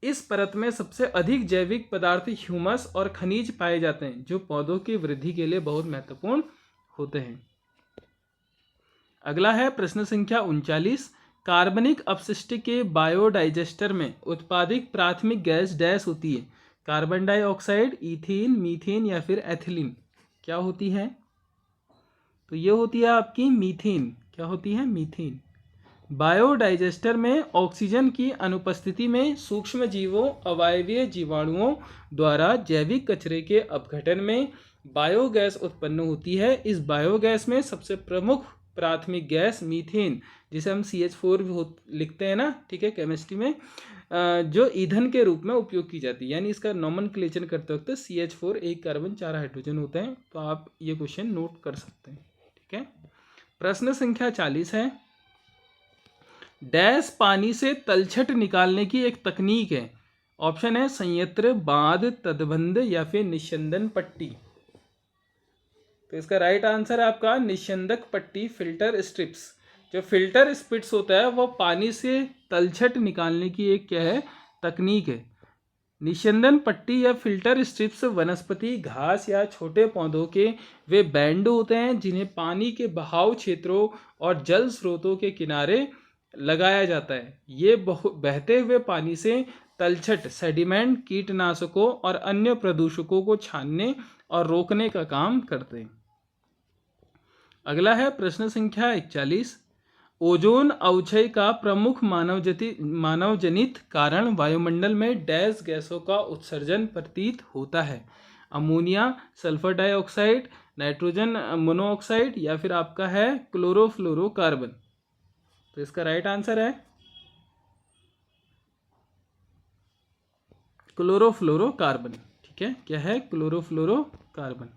इस परत में सबसे अधिक जैविक पदार्थ, ह्यूमस और खनिज पाए जाते हैं, जो पौधों की वृद्धि के लिए बहुत महत्वपूर्ण होते हैं। अगला है प्रश्न संख्या 39। कार्बनिक अपशिष्ट के बायोडाइजेस्टर में उत्पादित प्राथमिक गैस डैश होती है? कार्बन डाइऑक्साइड, ईथीन, मीथेन या फिर एथिलीन? क्या होती है? तो ये होती है आपकी मीथेन। क्या होती है? मीथेन। बायोडाइजेस्टर में ऑक्सीजन की अनुपस्थिति में सूक्ष्म जीवों, अवायवीय जीवाणुओं द्वारा जैविक कचरे के अपघटन में बायोगैस उत्पन्न होती है। इस बायोगैस में सबसे प्रमुख प्राथमिक गैस मीथेन, जिसे हम CH4 लिखते हैं ना, ठीक है, केमिस्ट्री में, जो ईंधन के रूप में उपयोग की जाती है। यानी इसका नॉमेनक्लेचर करते वक्त CH4, 1 कार्बन 4 हाइड्रोजन होते हैं। तो आप ये क्वेश्चन नोट कर सकते हैं। ठीक है। प्रश्न संख्या 40 है। डैश पानी से तलछट निकालने की एक तकनीक है? ऑप्शन है संयंत्र, बांध, तटबंध या फिर निस्यंदन पट्टी। तो इसका राइट आंसर है आपका निस्यंदक पट्टी, फिल्टर स्ट्रिप्स। जो फिल्टर स्ट्रिप्स होता है वो पानी से तलछट निकालने की एक क्या है? तकनीक है। निस्यंदन पट्टी या फिल्टर स्ट्रिप्स वनस्पति, घास या छोटे पौधों के वे बैंड होते हैं जिन्हें पानी के बहाव क्षेत्रों और जल स्रोतों के किनारे लगाया जाता है। ये बहते हुए पानी से तलछट, सेडिमेंट, कीटनाशकों और अन्य प्रदूषकों को छानने और रोकने का काम करते हैं। अगला है प्रश्न संख्या 41। ओजोन अवक्षय का प्रमुख मानवजनित कारण वायुमंडल में डैश गैसों का उत्सर्जन प्रतीत होता है? Ammonia, sulphur dioxide, nitrogen monoxide या फिर आपका है क्लोरोफ्लोरोकार्बन? तो इसका राइट आंसर है क्लोरोफ्लोरोकार्बन। ठीक है। क्या है? क्लोरोफ्लोरोकार्बन।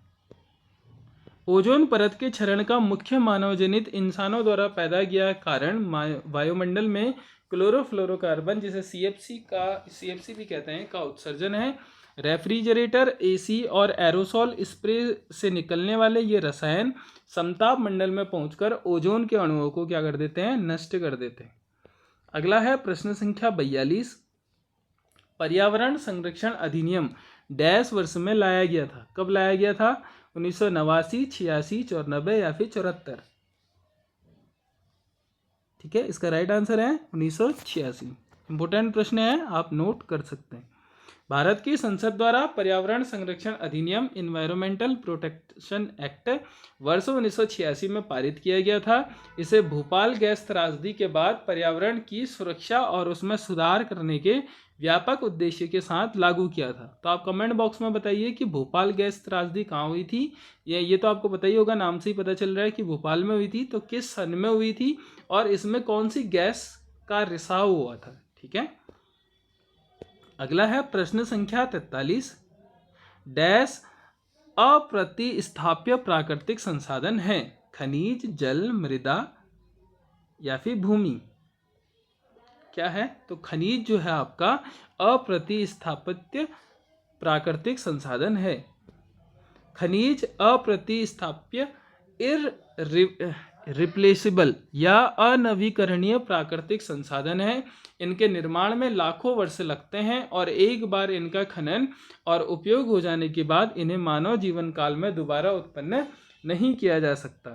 ओजोन परत के क्षरण का मुख्य मानवजनित इंसानों द्वारा पैदा किया कारण वायुमंडल में क्लोरोफ्लोरोकार्बन, जिसे CFC भी कहते हैं, का उत्सर्जन है। रेफ्रिजरेटर, AC और एरोसोल स्प्रे से निकलने वाले ये रसायन समताप मंडल में पहुंचकर ओजोन के अणुओं को क्या कर देते हैं? नष्ट कर देते हैं। अगला है प्रश्न संख्या 42। पर्यावरण संरक्षण अधिनियम डैश वर्ष में लाया गया था? कब लाया गया था? 1989, 86, 94 या फिर 74? ठीक है। इसका राइट आंसर है 1986। इंपोर्टेंट प्रश्न है, आप नोट कर सकते हैं। भारत की संसद द्वारा पर्यावरण संरक्षण अधिनियम इन्वायरमेंटल प्रोटेक्शन एक्ट वर्ष 1986 में पारित किया गया था। इसे भोपाल गैस त्रासदी के बाद पर्यावरण की सुरक्षा और उसमें सुधार करने के व्यापक उद्देश्य के साथ लागू किया था। तो आप कमेंट बॉक्स में बताइए कि भोपाल गैस त्रासदी कहाँ हुई थी। ये तो आपको पता ही होगा, नाम से ही पता चल रहा है कि भोपाल में हुई थी। तो किस सन में हुई थी और इसमें कौन सी गैस का रिसाव हुआ था? ठीक है। अगला है प्रश्न संख्या 43। डैश अप्रतिस्थाप्य प्राकृतिक संसाधन है? खनिज, जल, मृदा या फिर भूमि? क्या है? तो खनिज जो है आपका अप्रतिस्थाप्य प्राकृतिक संसाधन है। खनिज अप्रतिस्थाप्य, रिप्लेसेबल या अनवीकरणीय प्राकृतिक संसाधन है। इनके निर्माण में लाखों वर्ष लगते हैं और एक बार इनका खनन और उपयोग हो जाने के बाद इन्हें मानव जीवन काल में दोबारा उत्पन्न नहीं किया जा सकता।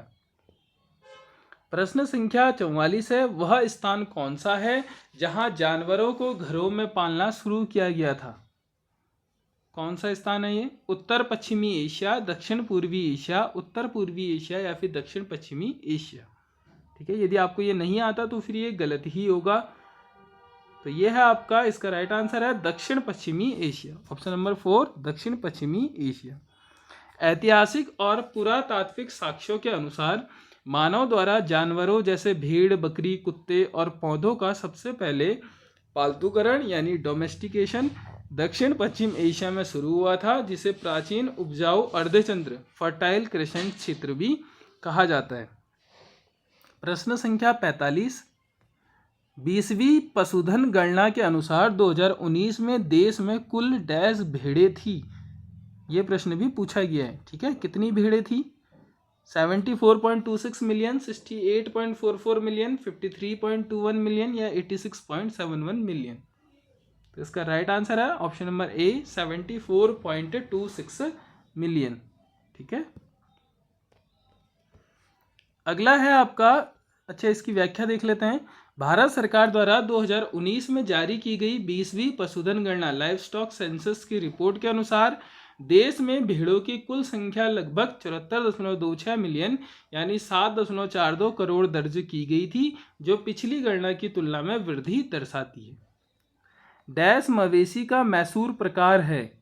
प्रश्न संख्या 44 है, वह स्थान कौन सा है जहां जानवरों को घरों में पालना शुरू किया गया था? कौन सा स्थान है ये? उत्तर पश्चिमी एशिया, दक्षिण पूर्वी एशिया, उत्तर पूर्वी एशिया या फिर दक्षिण पश्चिमी एशिया। ठीक है, यदि आपको ये नहीं आता तो फिर ये गलत ही होगा। तो ये है आपका, इसका राइट आंसर है दक्षिण पश्चिमी एशिया, ऑप्शन नंबर 4 दक्षिण पश्चिमी एशिया। ऐतिहासिक और पुरातात्विक साक्ष्यों के अनुसार मानव द्वारा जानवरों जैसे भेड़, बकरी, कुत्ते और पौधों का सबसे पहले पालतूकरण यानी डोमेस्टिकेशन दक्षिण पश्चिम एशिया में शुरू हुआ था, जिसे प्राचीन उपजाऊ अर्धचंद्र फर्टाइल क्रेसेंट क्षेत्र भी कहा जाता है। प्रश्न संख्या 45, 20वीं पशुधन गणना के अनुसार 2019 में देश में कुल डैश भेड़ें थी? ये प्रश्न भी पूछा गया है। ठीक है, कितनी भेड़ें थी? 74.26 मिलियन, 68.44 मिलियन, 53.21 मिलियन या 86.71 मिलियन? तो इसका राइट आंसर है ऑप्शन नंबर ए 74.26 मिलियन। ठीक है, अगला है आपका, अच्छा इसकी व्याख्या देख लेते हैं। भारत सरकार द्वारा 2019 में जारी की गई 20वीं पशुधन गणना लाइव स्टॉक सेंसस की रिपोर्ट के अनुसार देश में भेड़ों की कुल संख्या लगभग 74.26 मिलियन यानी 7.42 करोड़ दर्ज की गई थी, जो पिछली गणना की तुलना में वृद्धि दर्शाती है। डैश मवेशी का मैसूर प्रकार है?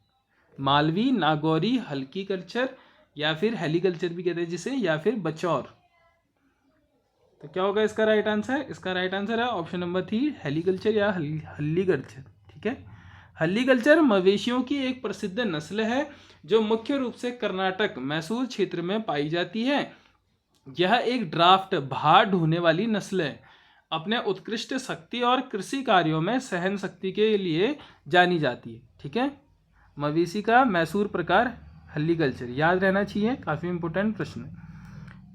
मालवी, नागौरी, हल्की कल्चर या फिर हेलीकल्चर भी कहते हैं जिसे, या फिर बचौर? तो क्या होगा इसका राइट आंसर? इसका राइट आंसर है ऑप्शन नंबर 3 हेलीकल्चर या हल्ली कल्चर। ठीक है, हल्ली कल्चर मवेशियों की एक प्रसिद्ध नस्ल है जो मुख्य रूप से कर्नाटक मैसूर क्षेत्र में पाई जाती है। यह एक ड्राफ्ट भार ढोने वाली नस्ल है। अपने उत्कृष्ट शक्ति और कृषि कार्यों में सहन शक्ति के लिए जानी जाती है। ठीक है, मवेशी का मैसूर प्रकार हल्ली कल्चर याद रहना चाहिए, काफी इंपोर्टेंट प्रश्न।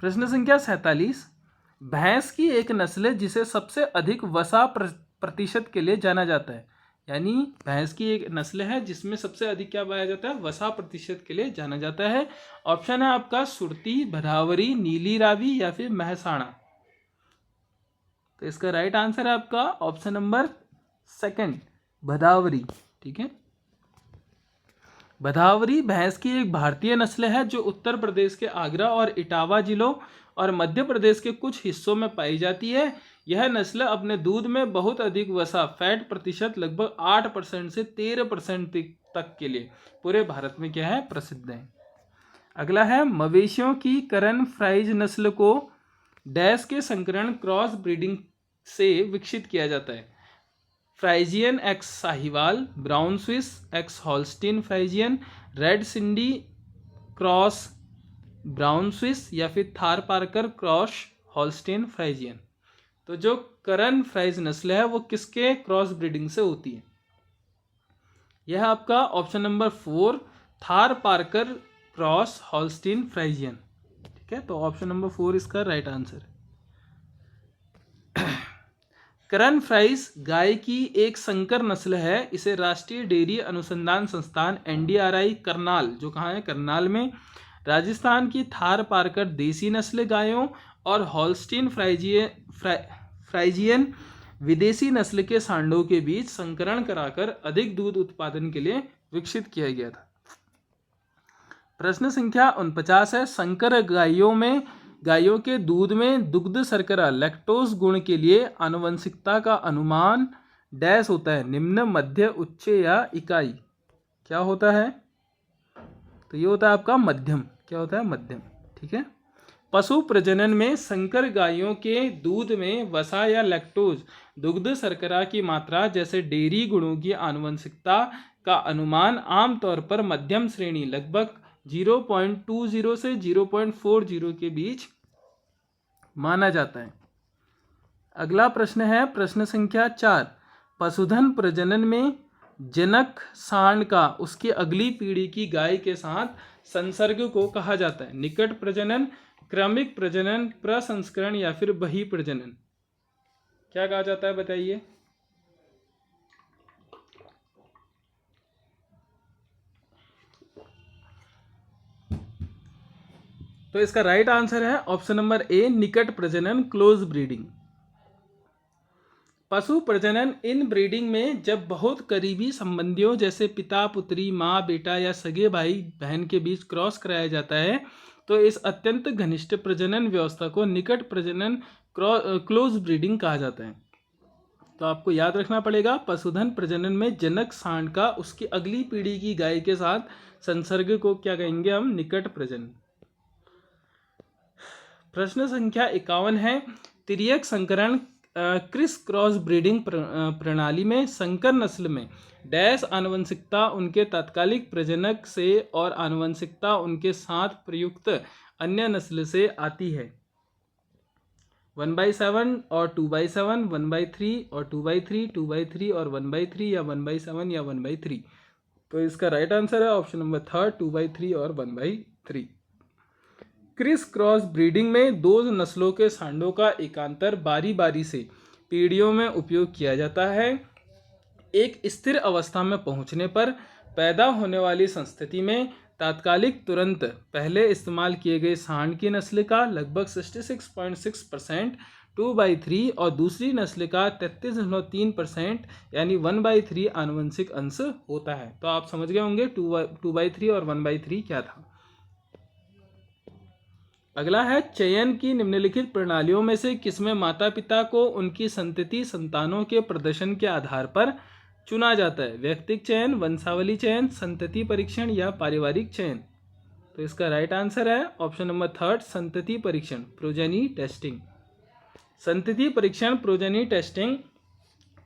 प्रश्न संख्या 47, भैंस की एक नस्ल जिसे सबसे अधिक वसा प्रतिशत के लिए जाना जाता है, यानी भैंस की एक नस्ल है जिसमें सबसे अधिक क्या पाया जाता है? वसा प्रतिशत के लिए जाना जाता है। ऑप्शन है आपका सुरती, भदावरी, नीली रावी या फिर महसाणा? तो इसका राइट आंसर है आपका ऑप्शन नंबर 2 भदावरी। ठीक है, भदावरी भैंस की एक भारतीय नस्ल है जो उत्तर प्रदेश के आगरा और इटावा जिलों और मध्य प्रदेश के कुछ हिस्सों में पाई जाती है। यह नस्ल अपने दूध में बहुत अधिक वसा फैट प्रतिशत लगभग 8% से 13% तक के लिए पूरे भारत में क्या है? प्रसिद्ध है। अगला है, मवेशियों की करन फ्राइज नस्ल को डैश के संकरण क्रॉस ब्रीडिंग से विकसित किया जाता है? Friesian x Sahiwal, Brown Swiss x Holstein Friesian, red Sindhi cross Brown Swiss या फिर Tharparkar cross Holstein Friesian? तो जो करन फ्राइज नस्ल है वो किसके क्रॉस ब्रीडिंग से होती है? यह आपका option number 4 Thar Parker cross Holstein Friesian. ठीक है, तो ऑप्शन नंबर 4 इसका राइट आंसर है। करन फ्राइज गाय की एक संकर नस्ल है। इसे राष्ट्रीय डेयरी अनुसंधान संस्थान NDRI करनाल, जो कहाँ है? करनाल में, राजस्थान की थार पार्कर देसी नस्ल गायों और हॉल्स्टीन फ्राइजियन विदेशी नस्ल के सांडों के बीच संकरण कराकर अधिक दूध उत्पादन के लिए विकसित किया गया था। प्रश्न संख्या 49 है, संकर गायों के दूध में दुग्ध शर्करा लैक्टोज गुण के लिए आनुवंशिकता का अनुमान डैश होता है? निम्न, मध्य, उच्च या इकाई? क्या होता है? तो ये होता है आपका मध्यम। क्या होता है? मध्यम। ठीक है, पशु प्रजनन में संकर गायों के दूध में वसा या लैक्टोज दुग्ध शर्करा की मात्रा जैसे डेयरी गुणों की आनुवंशिकता का अनुमान आमतौर पर मध्यम श्रेणी लगभग 0.20 से 0.40 के बीच माना जाता है। अगला प्रश्न है प्रश्न संख्या 4, पशुधन प्रजनन में जनक सांड का उसकी अगली पीढ़ी की गाय के साथ संसर्ग को कहा जाता है? निकट प्रजनन, क्रमिक प्रजनन, प्रसंस्करण या फिर बही प्रजनन? क्या कहा जाता है बताइए? तो इसका राइट आंसर है ऑप्शन नंबर ए, निकट प्रजनन, क्लोज ब्रीडिंग। पशु प्रजनन इन ब्रीडिंग में जब बहुत करीबी संबंधियों जैसे पिता पुत्री, माँ बेटा या सगे भाई बहन के बीच क्रॉस कराया जाता है तो इस अत्यंत घनिष्ठ प्रजनन व्यवस्था को निकट प्रजनन, क्लोज ब्रीडिंग कहा जाता है। तो आपको याद रखना पड़ेगा, पशुधन प्रजनन में जनक सांड का उसकी अगली पीढ़ी की गाय के साथ संसर्ग को क्या कहेंगे हम, निकट प्रजनन। प्रश्न संख्या 51 है, तिर्यक संकरण क्रिस क्रॉस ब्रीडिंग प्रणाली में संकर नस्ल में डैश आनुवंशिकता उनके तात्कालिक प्रजनक से और आनुवंशिकता उनके साथ प्रयुक्त अन्य नस्ल से आती है। 1/7 और 2/7, 1/3 और 2/3, 2/3 और 1/3 या 1/7 या 1/3। तो इसका राइट आंसर है ऑप्शन नंबर थर्ड, 2/3 और 1/3। क्रिस क्रॉस ब्रीडिंग में दो नस्लों के सांडों का एकांतर बारी बारी से पीढ़ियों में उपयोग किया जाता है। एक स्थिर अवस्था में पहुंचने पर पैदा होने वाली संस्थिति में तात्कालिक तुरंत पहले इस्तेमाल किए गए सांड की नस्ल का लगभग 66.6% 2/3 और दूसरी नस्ल का 33.3% यानी 1/3 आनुवंशिक अंश होता है। तो आप समझ गए होंगे 2/3 और 1/3 क्या था। अगला है, चयन की निम्नलिखित प्रणालियों में से किसमें माता पिता को उनकी संतति संतानों के प्रदर्शन के आधार पर चुना जाता है? व्यक्तिगत चयन, वंशावली चयन, संतति परीक्षण या पारिवारिक चयन? तो इसका राइट आंसर है ऑप्शन नंबर थर्ड, संतति परीक्षण, प्रोजेनी टेस्टिंग। संतति परीक्षण, प्रोजेनी टेस्टिंग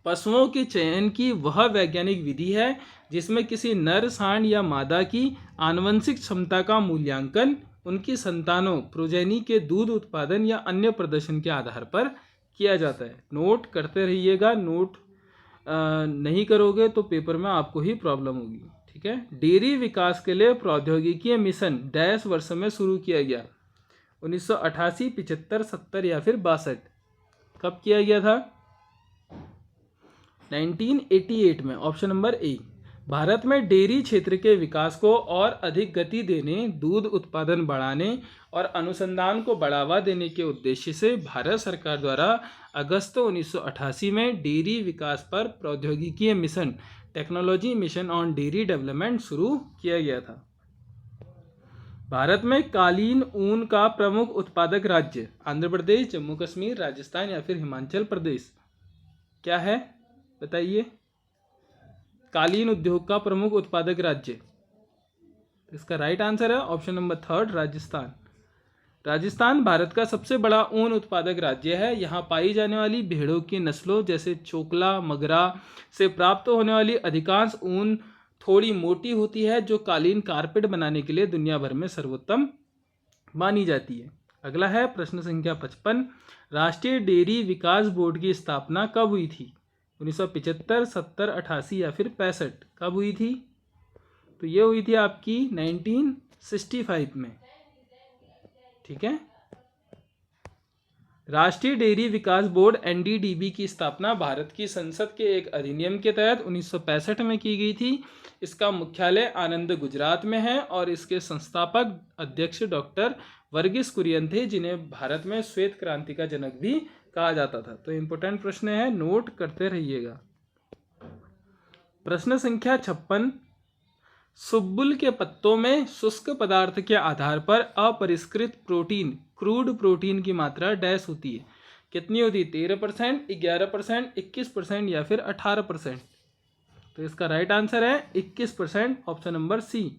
पशुओं के चयन की वह वैज्ञानिक विधि है जिसमें किसी नर सांड या मादा की आनुवंशिक क्षमता का मूल्यांकन उनकी संतानों प्रोजेनी के दूध उत्पादन या अन्य प्रदर्शन के आधार पर किया जाता है। नोट करते रहिएगा, नोट नहीं करोगे तो पेपर में आपको ही प्रॉब्लम होगी। ठीक है। डेयरी विकास के लिए प्रौद्योगिकी मिशन डैश वर्ष में शुरू किया गया? 1988, 75, 70 या फिर 62? कब किया गया था? 1988 में, ऑप्शन नंबर ए। भारत में डेयरी क्षेत्र के विकास को और अधिक गति देने, दूध उत्पादन बढ़ाने और अनुसंधान को बढ़ावा देने के उद्देश्य से भारत सरकार द्वारा अगस्त 1988 में डेयरी विकास पर प्रौद्योगिकी mission, technology mission on dairy development शुरू किया गया था। भारत में कालीन ऊन का प्रमुख उत्पादक राज्य आंध्र प्रदेश, जम्मू कश्मीर, राजस्थान या फिर हिमाचल प्रदेश? क्या है बताइए? कालीन उद्योग का प्रमुख उत्पादक राज्य, इसका राइट आंसर है option number third, Rajasthan. Rajasthan Bharat का सबसे बड़ा ऊन उत्पादक राज्य है। यहाँ पाई जाने वाली भेड़ों की नस्लों जैसे चोकला, मगरा से प्राप्त होने वाली अधिकांश ऊन थोड़ी मोटी होती है जो कालीन कारपेट बनाने के लिए दुनिया भर में सर्वोत्तम मानी जाती है। अगला है प्रश्न संख्या 55, राष्ट्रीय डेयरी विकास बोर्ड की स्थापना कब हुई थी? 1975, 70, 88 या फिर 65? कब हुई थी? तो ये हुई थी आपकी 1965 में। ठीक है। राष्ट्रीय डेयरी विकास बोर्ड एनडीडीबी की स्थापना भारत की संसद के एक अधिनियम के तहत 1965 में की गई थी। इसका मुख्यालय आनंद, गुजरात में है और इसके संस्थापक अध्यक्ष डॉक्टर वर्गीस कुरियन थे, जिन्हें भारत में श्वेत क्रांति का जनक भी कहा जाता था। तो इंपॉर्टेंट प्रश्न है, नोट करते रहिएगा। प्रश्न संख्या 56, सुब्बुल के पत्तों में शुष्क पदार्थ के आधार पर अपरिष्कृत प्रोटीन, क्रूड प्रोटीन की मात्रा डैश होती है? कितनी होती है? 13%, 11%, 21% या फिर 18%? तो इसका राइट आंसर है 21%, ऑप्शन नंबर सी।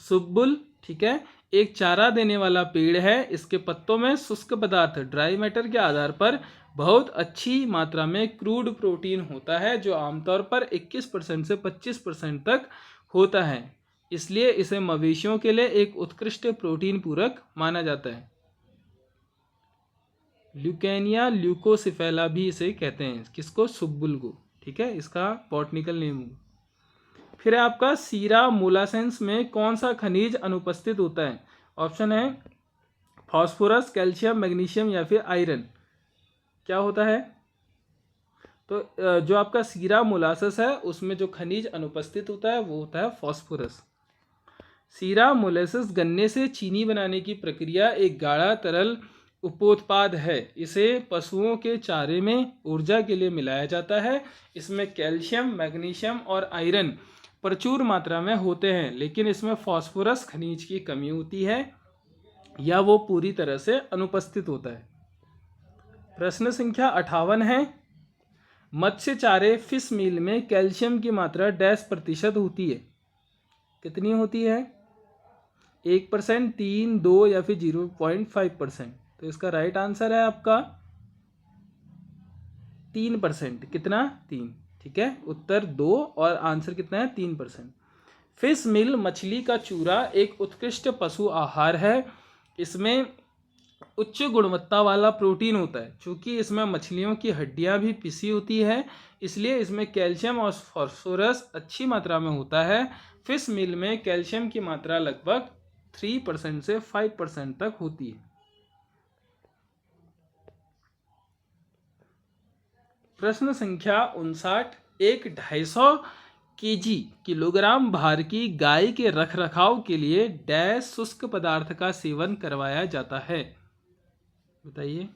सुब्बुल, ठीक है, एक चारा देने वाला पेड़ है। इसके पत्तों में शुष्क पदार्थ, ड्राई मैटर के आधार पर बहुत अच्छी मात्रा में क्रूड प्रोटीन होता है जो आमतौर पर 21% से 25% तक होता है। इसलिए इसे मवेशियों के लिए एक उत्कृष्ट प्रोटीन पूरक माना जाता है। ल्यूकेनिया ल्यूकोसिफेला भी इसे कहते हैं, किसको? सुब्बुल को। ठीक है, इसका बॉटनिकल नेम। फिर आपका सीरा मोलासेंस में कौन सा खनिज अनुपस्थित होता है? ऑप्शन है फास्फोरस, कैल्शियम, मैग्नीशियम या फिर आयरन? क्या होता है? तो जो आपका सीरा मोलासेस है उसमें जो खनिज अनुपस्थित होता है वो होता है फास्फोरस। सीरा मोलेसिस गन्ने से चीनी बनाने की प्रक्रिया एक गाढ़ा तरल उपोत्पाद है। इसे पशुओं के चारे में ऊर्जा के लिए मिलाया जाता है। इसमें कैल्शियम, मैग्नीशियम और आयरन प्रचुर मात्रा में होते हैं, लेकिन इसमें फास्फोरस खनिज की कमी होती है या वो पूरी तरह से अनुपस्थित होता है। प्रश्न संख्या 58 है, मत्स्य चारे फिश मील में कैल्शियम की मात्रा %% होती है। कितनी होती है? 1%, 3, 2 या फिर 0.5%। तो इसका राइट आंसर है आपका 3%। कितना? 3। ठीक है, उत्तर 2 और आंसर कितना है? 3%। फिश मील मछली का चूरा एक उत्कृष्ट पशु आहार है। इसमें उच्च गुणवत्ता वाला प्रोटीन होता है। चूँकि इसमें मछलियों की हड्डियां भी पिसी होती है, इसलिए इसमें कैल्शियम और फास्फोरस अच्छी मात्रा में होता है। फिश मील में कैल्शियम की मात्रा लगभग 3% से 5% तक होती है। प्रश्न संख्या 59, एक 250 किलोग्राम भार की गाय के रखरखाव के लिए डैश शुष्क पदार्थ का सेवन करवाया जाता है। बताइए,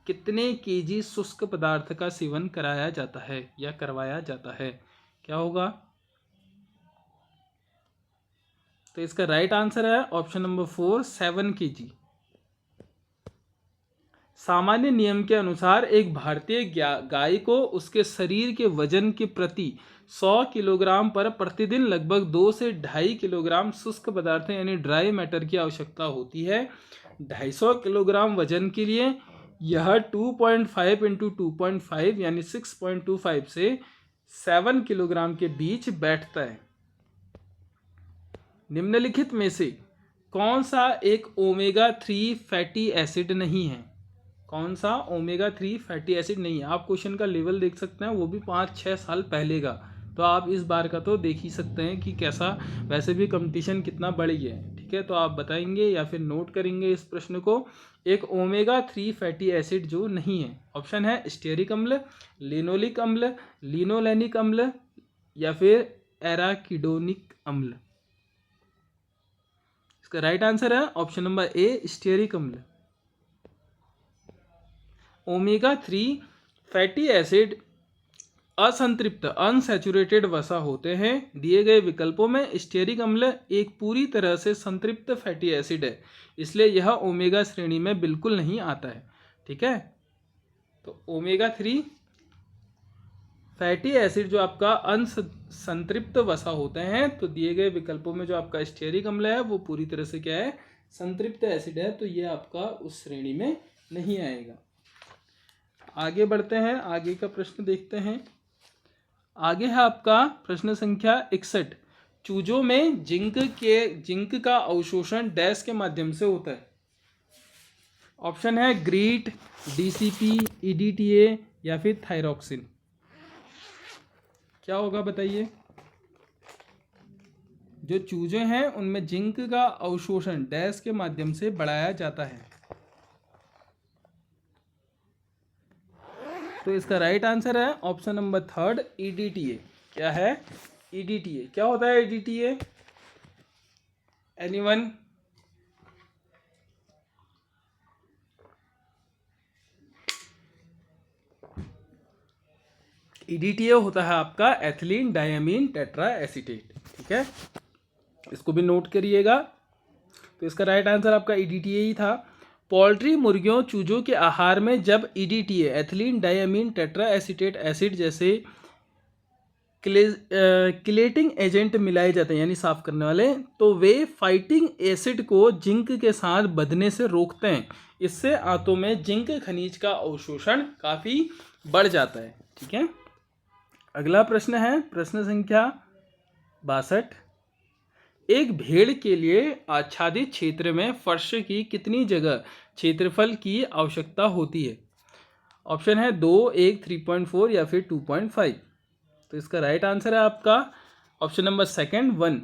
कितने केजी शुष्क पदार्थ का सेवन कराया जाता है या करवाया जाता है? क्या होगा? तो इसका राइट आंसर है ऑप्शन नंबर 4, 7 केजी। सामान्य नियम के अनुसार एक भारतीय गाय को उसके शरीर के वजन के प्रति 100 किलोग्राम पर प्रतिदिन लगभग 2 से 2.5 किलोग्राम शुष्क पदार्थ यानी ड्राई मैटर की आवश्यकता होती है। 250 किलोग्राम वजन के लिए यह 2.5 × 2.5 यानी 6.25 से 7 किलोग्राम के बीच बैठता है। निम्नलिखित में से कौन सा एक ओमेगा 3 फैटी एसिड नहीं है? कौन सा ओमेगा 3 फैटी एसिड नहीं है? आप क्वेश्चन का लेवल देख सकते हैं, वो भी 5-6 साल पहले का। तो आप इस बार का तो देख ही सकते हैं कि कैसा, वैसे भी कंपटीशन कितना बढ़ गया है। ठीक है, तो आप बताएंगे या फिर नोट करेंगे इस प्रश्न को। एक ओमेगा 3 फैटी एसिड जो नहीं है, ऑप्शन है स्टेरिक अम्ल, लिनोलिक अम्ल, लिनोलेनिक अम्ल या फिर एराकिडोनिक अम्ल। इसका राइट आंसर है ऑप्शन नंबर ए, स्टेरिक अम्ल। ओमेगा 3 फैटी एसिड असंतृप्त अनसैचुरेटेड वसा होते हैं। दिए गए विकल्पों में स्टेरिक अम्ल एक पूरी तरह से संतृप्त फैटी एसिड है, इसलिए यह ओमेगा श्रेणी में बिल्कुल नहीं आता है। ठीक है, तो ओमेगा 3 फैटी एसिड जो आपका अनसंतृप्त वसा होते हैं, तो दिए गए विकल्पों में जो आपका स्टेरिक अम्ल है वो पूरी तरह से क्या है? संतृप्त एसिड है, तो ये आपका उस श्रेणी में नहीं आएगा। आगे बढ़ते हैं, आगे का प्रश्न देखते हैं। आगे है आपका प्रश्न संख्या 61, चूजों में जिंक का अवशोषण डैश के माध्यम से होता है। ऑप्शन है ग्रीट, डीसीपी, ईडीटीए या फिर थायरॉक्सिन। क्या होगा बताइए? जो चूजे हैं उनमें जिंक का अवशोषण डैश के माध्यम से बढ़ाया जाता है। तो इसका राइट आंसर है ऑप्शन नंबर 3, ईडीटीए। क्या है? ईडीटीए। क्या होता है ईडीटीए? एनीवन? ईडीटीए होता है आपका एथिलीन डायमीन टेट्रा एसीटेट। ठीक है, इसको भी नोट करिएगा। तो इसका राइट आंसर आपका ईडीटीए ही था। पोल्ट्री मुर्गियों चूजों के आहार में जब EDTA ethylene diamine tetra acetate acid जैसे किलेटिंग एजेंट मिलाए जाते हैं यानी साफ करने वाले, तो वे फाइटिंग एसिड को जिंक के साथ बंधने से रोकते हैं। इससे आंतों में जिंक खनिज का अवशोषण काफ़ी बढ़ जाता है। ठीक है, अगला प्रश्न है प्रश्न संख्या 62, एक भेड़ के लिए आच्छादित क्षेत्र में फर्श की कितनी जगह क्षेत्रफल की आवश्यकता होती है? ऑप्शन है 2, 1, 3.4 या फिर 2.5। तो इसका राइट आंसर है आपका ऑप्शन नंबर 2, 1।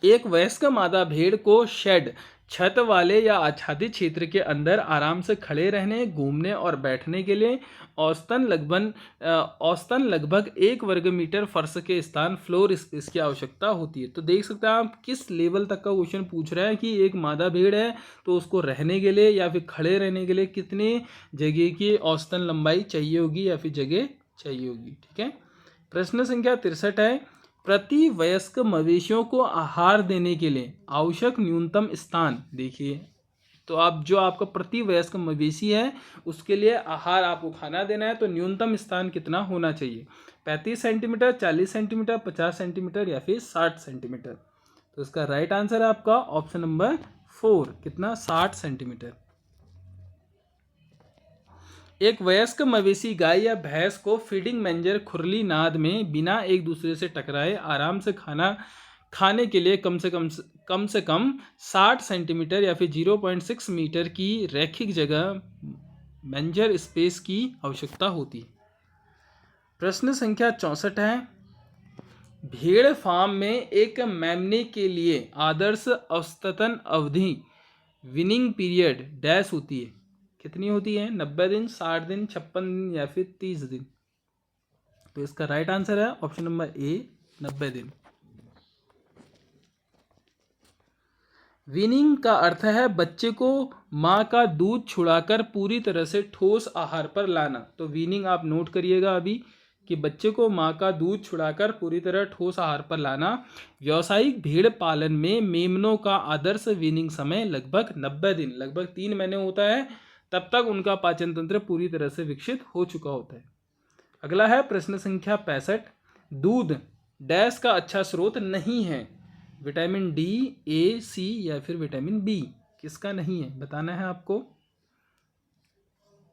एक वयस्क मादा भेड़ को शेड छत वाले या आच्छादित क्षेत्र के अंदर आराम से खड़े रहने, घूमने और बैठने के लिए औसतन लगभग 1 वर्ग मीटर फर्श के स्थान फ्लोर स्पेस की आवश्यकता होती है। तो देख सकते हैं आप किस लेवल तक का क्वेश्चन पूछ रहा है कि एक मादा भेड़ है तो उसको रहने के लिए या फिर खड़े रहने के लिए कितनी जगह की औसतन लंबाई चाहिए होगी या फिर जगह चाहिए होगी। ठीक है। प्रश्न संख्या 63 है, प्रति वयस्क मवेशियों को आहार देने के लिए आवश्यक न्यूनतम स्थान। देखिए, तो आप जो आपका प्रति वयस्क मवेशी है उसके लिए आहार आपको खाना देना है तो न्यूनतम स्थान कितना होना चाहिए? 35 सेंटीमीटर, 40 सेंटीमीटर, 50 सेंटीमीटर या फिर 60 सेंटीमीटर। तो इसका राइट आंसर है आपका ऑप्शन नंबर 4, कितना? 60 सेंटीमीटर। एक वयस्क मवेशी गाय या भैंस को फीडिंग मेंजर खुरली नाद में बिना एक दूसरे से टकराए आराम से खाना खाने के लिए कम से कम 60 सेंटीमीटर या फिर 0.6 मीटर की रैखिक जगह मेंजर स्पेस की आवश्यकता होती है। प्रश्न संख्या 64 है, भेड़ फार्म में एक मेमने के लिए आदर्श औसतन अवधि विनिंग पीरियड डैश होती है। कितनी होती है? 90 दिन, 60 दिन, 56 दिन या फिर 30 दिन। तो इसका राइट आंसर है ऑप्शन नंबर ए, 90 दिन। वीनिंग का अर्थ है बच्चे को माँ का दूध छुड़ाकर पूरी तरह से ठोस आहार पर लाना। तो वीनिंग आप नोट करिएगा अभी कि बच्चे को माँ का दूध छुड़ाकर पूरी तरह ठोस आहार पर लाना। व्यावसायिक भेड़ पालन में मेमनों का आदर्श वीनिंग समय लगभग 90 दिन, लगभग 3 महीने होता है। तब तक उनका पाचन तंत्र पूरी तरह से विकसित हो चुका होता है। अगला है प्रश्न संख्या 65, दूध डैश का अच्छा स्रोत नहीं है। विटामिन डी, ए, सी या फिर विटामिन बी, किसका नहीं है बताना है आपको।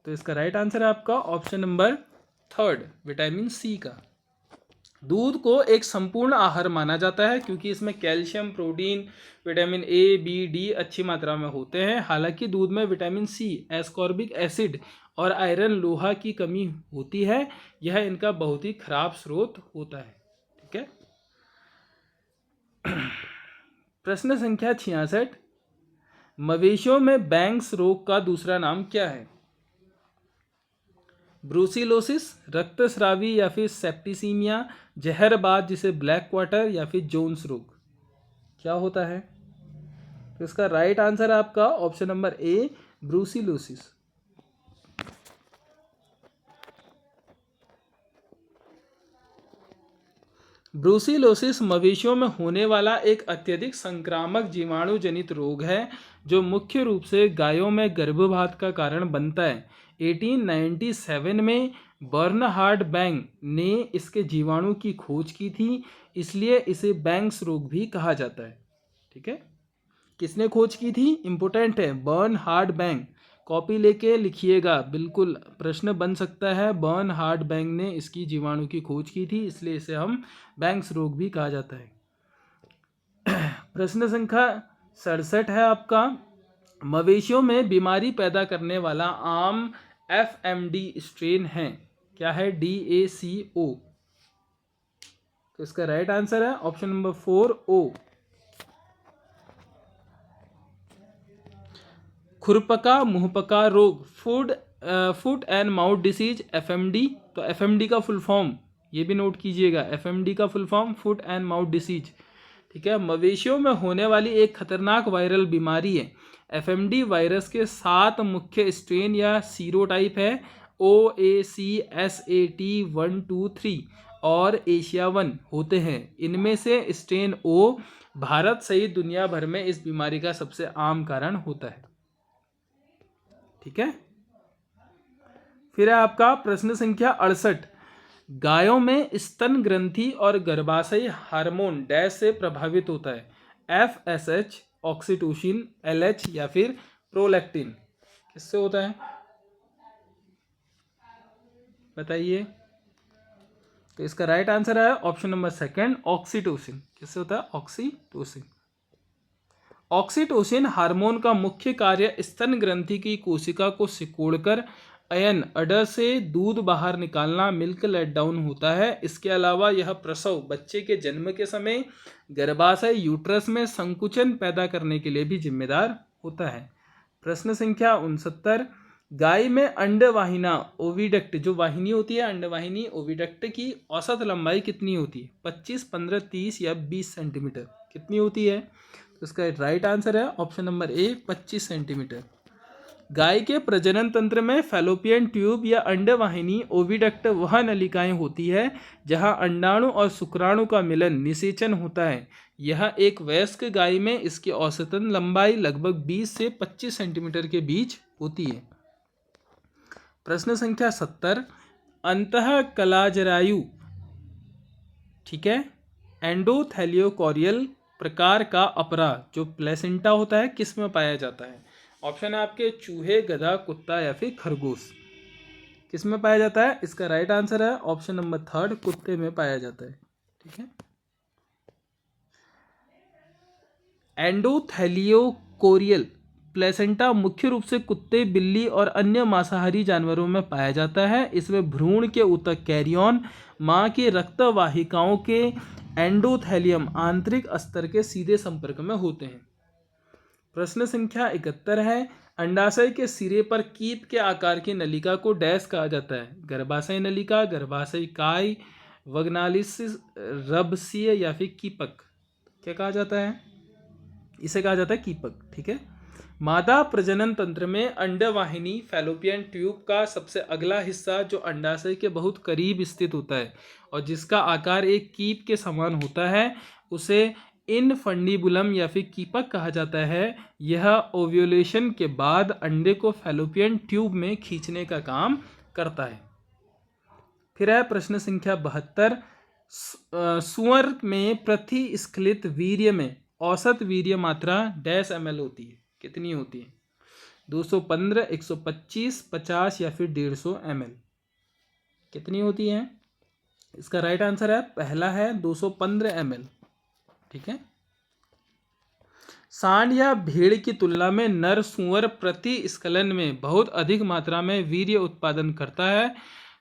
तो इसका राइट आंसर है आपका ऑप्शन नंबर 3, विटामिन सी का। दूध को एक संपूर्ण आहार माना जाता है क्योंकि इसमें calcium, protein, vitamin A, B, D अच्छी मात्रा में होते हैं। हालांकि दूध में विटामिन सी, एस्कॉर्बिक एसिड और आयरन, लोहा की कमी होती है। यह इनका बहुत ही खराब स्रोत होता है। ठीक है। प्रश्न संख्या 66, मवेशियों में बैंक्स रोग का दूसरा नाम क्या है? ब्रूसिलोसिस, रक्तस्रावी या फिर सेप्टिसीमिया, जहरबाद जिसे ब्लैक क्वार्टर या फिर जोन्स रोग, क्या होता है? तो इसका राइट आंसर है आपका option number A, brucellosis. Brucellosis मवेशियों में होने वाला एक अत्यधिक संक्रामक जीवाणु जनित रोग है जो मुख्य रूप से गायों में गर्भपात का कारण बनता है। 1897 में बर्नहार्ड बैंग ने इसके जीवाणु की खोज की थी, इसलिए इसे बैंक्स रोग भी कहा जाता है। ठीक है। किसने खोज की थी? इंपोर्टेंट है, बर्नहार्ड बैंग। कॉपी लेके लिखिएगा, बिल्कुल प्रश्न बन सकता है। बर्नहार्ड बैंग ने इसकी जीवाणु की खोज की थी, इसलिए इसे हम बैंक्स रोग भी कहा जाता है। प्रश्न संख्या 67 है आपका, मवेशियों में बीमारी पैदा करने वाला आम FMD स्ट्रेन है, क्या है? DACO। तो इसका राइट आंसर है ऑप्शन नंबर 4, O। खुरपका मुंहपका रोग, foot and mouth disease, FMD। तो FMD का फुल फॉर्म ये भी नोट कीजिएगा, FMD का full form foot and mouth disease. ठीक है। मवेशियों में होने वाली एक खतरनाक वायरल बीमारी है। FMD वायरस के 7 मुख्य स्ट्रेन या सीरोटाइप है, OACSAT1, 2, 3 और एशिया 1 होते हैं। इनमें से स्ट्रेन O भारत सहित दुनिया भर में इस बीमारी का सबसे आम कारण होता है। ठीक है। फिर है आपका प्रश्न संख्या 68, गायों में स्तन ग्रंथि और गर्भाशय हार्मोन डैश से प्रभावित होता है? FSH, ऑक्सीटोसिन, LH या फिर प्रोलैक्टिन, किससे होता है बताइए। तो इसका राइट आंसर है ऑप्शन नंबर 2, ऑक्सीटोसिन। किससे होता है? ऑक्सीटोसिन। ऑक्सीटोसिन हार्मोन का मुख्य कार्य स्तन ग्रंथि की कोशिका को सिकोड़कर अयन अडर से दूध बाहर निकालना मिल्क लेट डाउन होता है। इसके अलावा यह प्रसव बच्चे के जन्म के समय गर्भाशय यूट्रस में संकुचन पैदा करने के लिए भी जिम्मेदार होता है। प्रश्न संख्या 69, गाय में अंडवाहिना ओविडक्ट, जो वाहिनी होती है अंडवाहिनी ओविडक्ट की औसत लंबाई कितनी होती है? 25, 15, 30 या 20 सेंटीमीटर कितनी होती है? तो इसका राइट आंसर है ऑप्शन नंबर ए 25 सेंटीमीटर। गाय के प्रजनन तंत्र में फैलोपियन ट्यूब या अंडवाहिनी ओविडक्ट वह नलिकाएं होती है जहां अंडाणु और शुक्राणु का मिलन निषेचन होता है। यह एक वयस्क गाय में इसकी औसतन लंबाई लगभग 20 से 25 सेंटीमीटर के बीच होती है। प्रश्न संख्या 70, अंतःकलाजरायु, ठीक है, एंडोथेलियोकोरियल प्रकार का अपरा जो प्लेसेंटा होता है किस में पाया जाता है? ऑप्शन है आपके चूहे, गधा, कुत्ता या फिर खरगोश। किस में पाया जाता है? इसका राइट आंसर है ऑप्शन नंबर 3, कुत्ते में पाया जाता है। ठीक है, एंडोथेलियोकोरियल प्लेसेंटा मुख्य रूप से कुत्ते, बिल्ली और अन्य मांसाहारी जानवरों में पाया जाता है। इसमें भ्रूण के ऊतक कैरियन मां की रक्तवाहिकाओं के एंडोथेलियम आंतरिक स्तर के सीधे संपर्क में होते हैं। प्रश्न संख्या 71 है, अंडाशय के सिरे पर कीप के आकार की नलिका को डैश कहा जाता है? गर्भाशय नलिका, गर्भाशय काय, वग्नालिस, रभसीय या फिर कीपक। क्या कहा जाता है? इसे कहा जाता है कीपक। ठीक है, मादा प्रजनन तंत्र में अंडवाहिनी फैलोपियन ट्यूब का सबसे अगला हिस्सा जो अंडाशय के बहुत करीब स्थित होता है और जिसका आकार एक कीप के समान होता है उसे इनफंडिबुलम या फिर कीपक कहा जाता है। यह ओव्यूलेशन के बाद अंडे को फैलोपियन ट्यूब में खींचने का काम करता है। फिर है प्रश्न संख्या 72, सुअर में प्रति स्खलित वीर्य में औसत वीर्य मात्रा डैश ml होती है? कितनी होती है? 215, 125, 50 या फिर 150 ml। कितनी होती है? इसका राइट आंसर है पहला है 215 ml। ठीक है, सांड या भेड़ की तुलना में नर सुअर प्रति स्खलन में बहुत अधिक मात्रा में वीर्य उत्पादन करता है।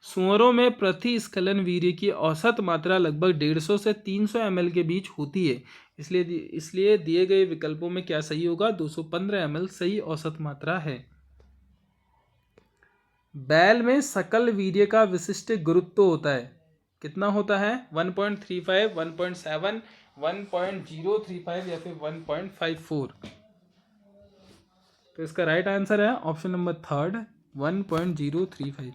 सुअरों में प्रति स्खलन वीर्य की औसत मात्रा लगभग 150 से 300 ml के बीच होती है। इसलिए दिए गए विकल्पों में क्या सही होगा? 215 ml सही औसत मात्रा है। बैल में सकल वीर्य का विशिष्ट गुरुत्व होता है? कितना होता है? 1.35, 1.7, 1.035 या फिर 1.54। तो इसका राइट आंसर है ऑप्शन नंबर 3, 1.035।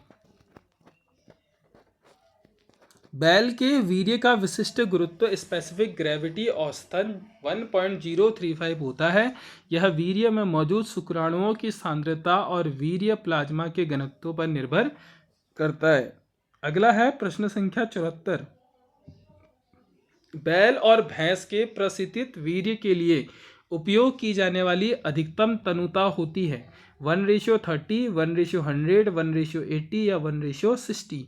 बैल के वीर्य का विशिष्ट गुरुत्व स्पेसिफिक ग्रेविटी औसतन 1.035 होता है। यह वीर्य में मौजूद शुक्राणुओं की सांद्रता और वीर्य प्लाज्मा के घनत्व पर निर्भर करता है। अगला है प्रश्न संख्या 74, बैल और भैंस के प्रशिक्षित वीर्य के लिए उपयोग की जाने वाली अधिकतम तनुता होती है? 1:30, 1:100, 1:80 या 1:60।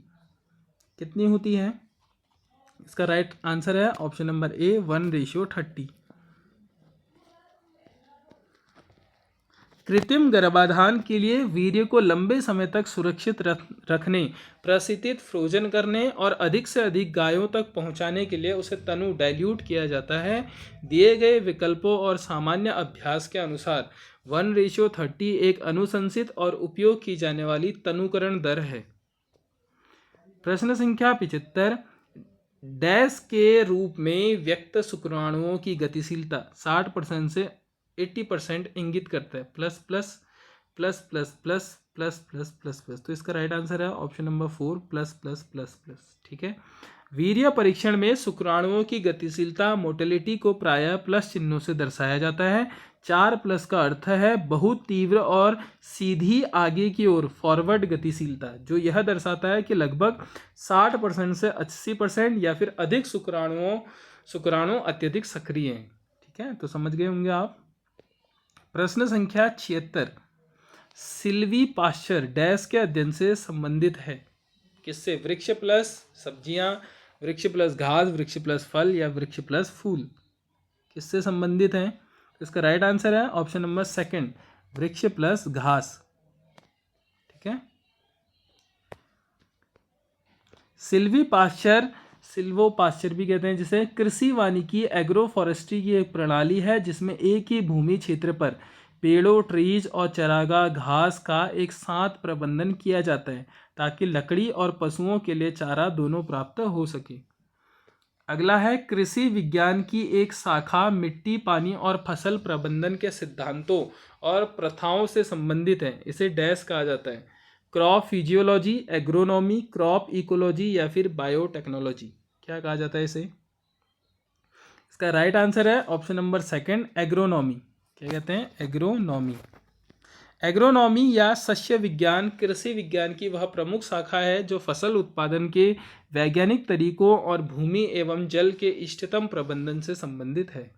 कितनी होती है? इसका राइट आंसर है ऑप्शन नंबर ए 1:30। कृत्रिम गर्भाधान के लिए वीर्य को लंबे समय तक सुरक्षित रखने, प्रशिक्षित फ्रोजन करने और अधिक से अधिक गायों तक पहुंचाने के लिए उसे तनु डाइल्यूट किया जाता है। दिए गए विकल्पों और सामान्य अभ्यास के अनुसार 1:30 एक अनुशंसित और उपयोग की जाने वाली तनुकरण दर है। प्रश्न संख्या 75, डैश के रूप में व्यक्त शुक्राणुओं की गतिशीलता 60% से 80% इंगित करता है? Plus plus plus plus plus plus plus plus plus. तो इसका राइट आंसर है option number 4, plus plus plus plus. ठीक है, वीर्य परीक्षण में शुक्राणुओं की गतिशीलता मोटिलिटी को प्रायः प्लस चिन्हों से दर्शाया जाता है। 4+ का अर्थ है बहुत तीव्र और सीधी आगे की ओर फॉरवर्ड गतिशीलता, जो यह दर्शाता है कि लगभग 60% से 80% या फिर अधिक शुक्राणु अत्यधिक सक्रिय हैं। ठीक है, तो समझ गए होंगे आप। प्रश्न संख्या 76, सिल्वी पाश्चर डैश के अध्ययन से संबंधित है? किससे? वृक्ष प्लस सब्जियां, वृक्ष प्लस घास, वृक्ष प्लस फल या वृक्ष प्लस फूल। किससे संबंधित है? इसका राइट आंसर है ऑप्शन नंबर 2, वृक्ष प्लस घास। ठीक है, सिल्वोपास्चर भी कहते हैं जिसे, कृषि वानिकी एग्रो फॉरेस्ट्री की एक प्रणाली है जिसमें एक ही भूमि क्षेत्र पर पेड़ों, ट्रीज और चारागाह घास का एक साथ प्रबंधन किया जाता है ताकि लकड़ी और पशुओं के लिए चारा दोनों प्राप्त हो सके। अगला है कृषि विज्ञान की एक शाखा मिट्टी, पानी और फसल प्रबंधन के सिद्धांतों और प्रथाओं से संबंधित है। इसे डैश कहा जाता है, crop physiology, agronomy, crop ecology या फिर बायोटेक्नोलॉजी। क्या कहा जाता है इसे? इसका राइट आंसर है ऑप्शन नंबर सेकंड, एग्रोनॉमी। क्या कहते हैं? एग्रोनॉमी। एग्रोनॉमी या सस्य विज्ञान कृषि विज्ञान की वह प्रमुख शाखा है जो फसल उत्पादन के वैज्ञानिक तरीकों और भूमि एवं जल के इष्टतम प्रबंधन से संबंधित है।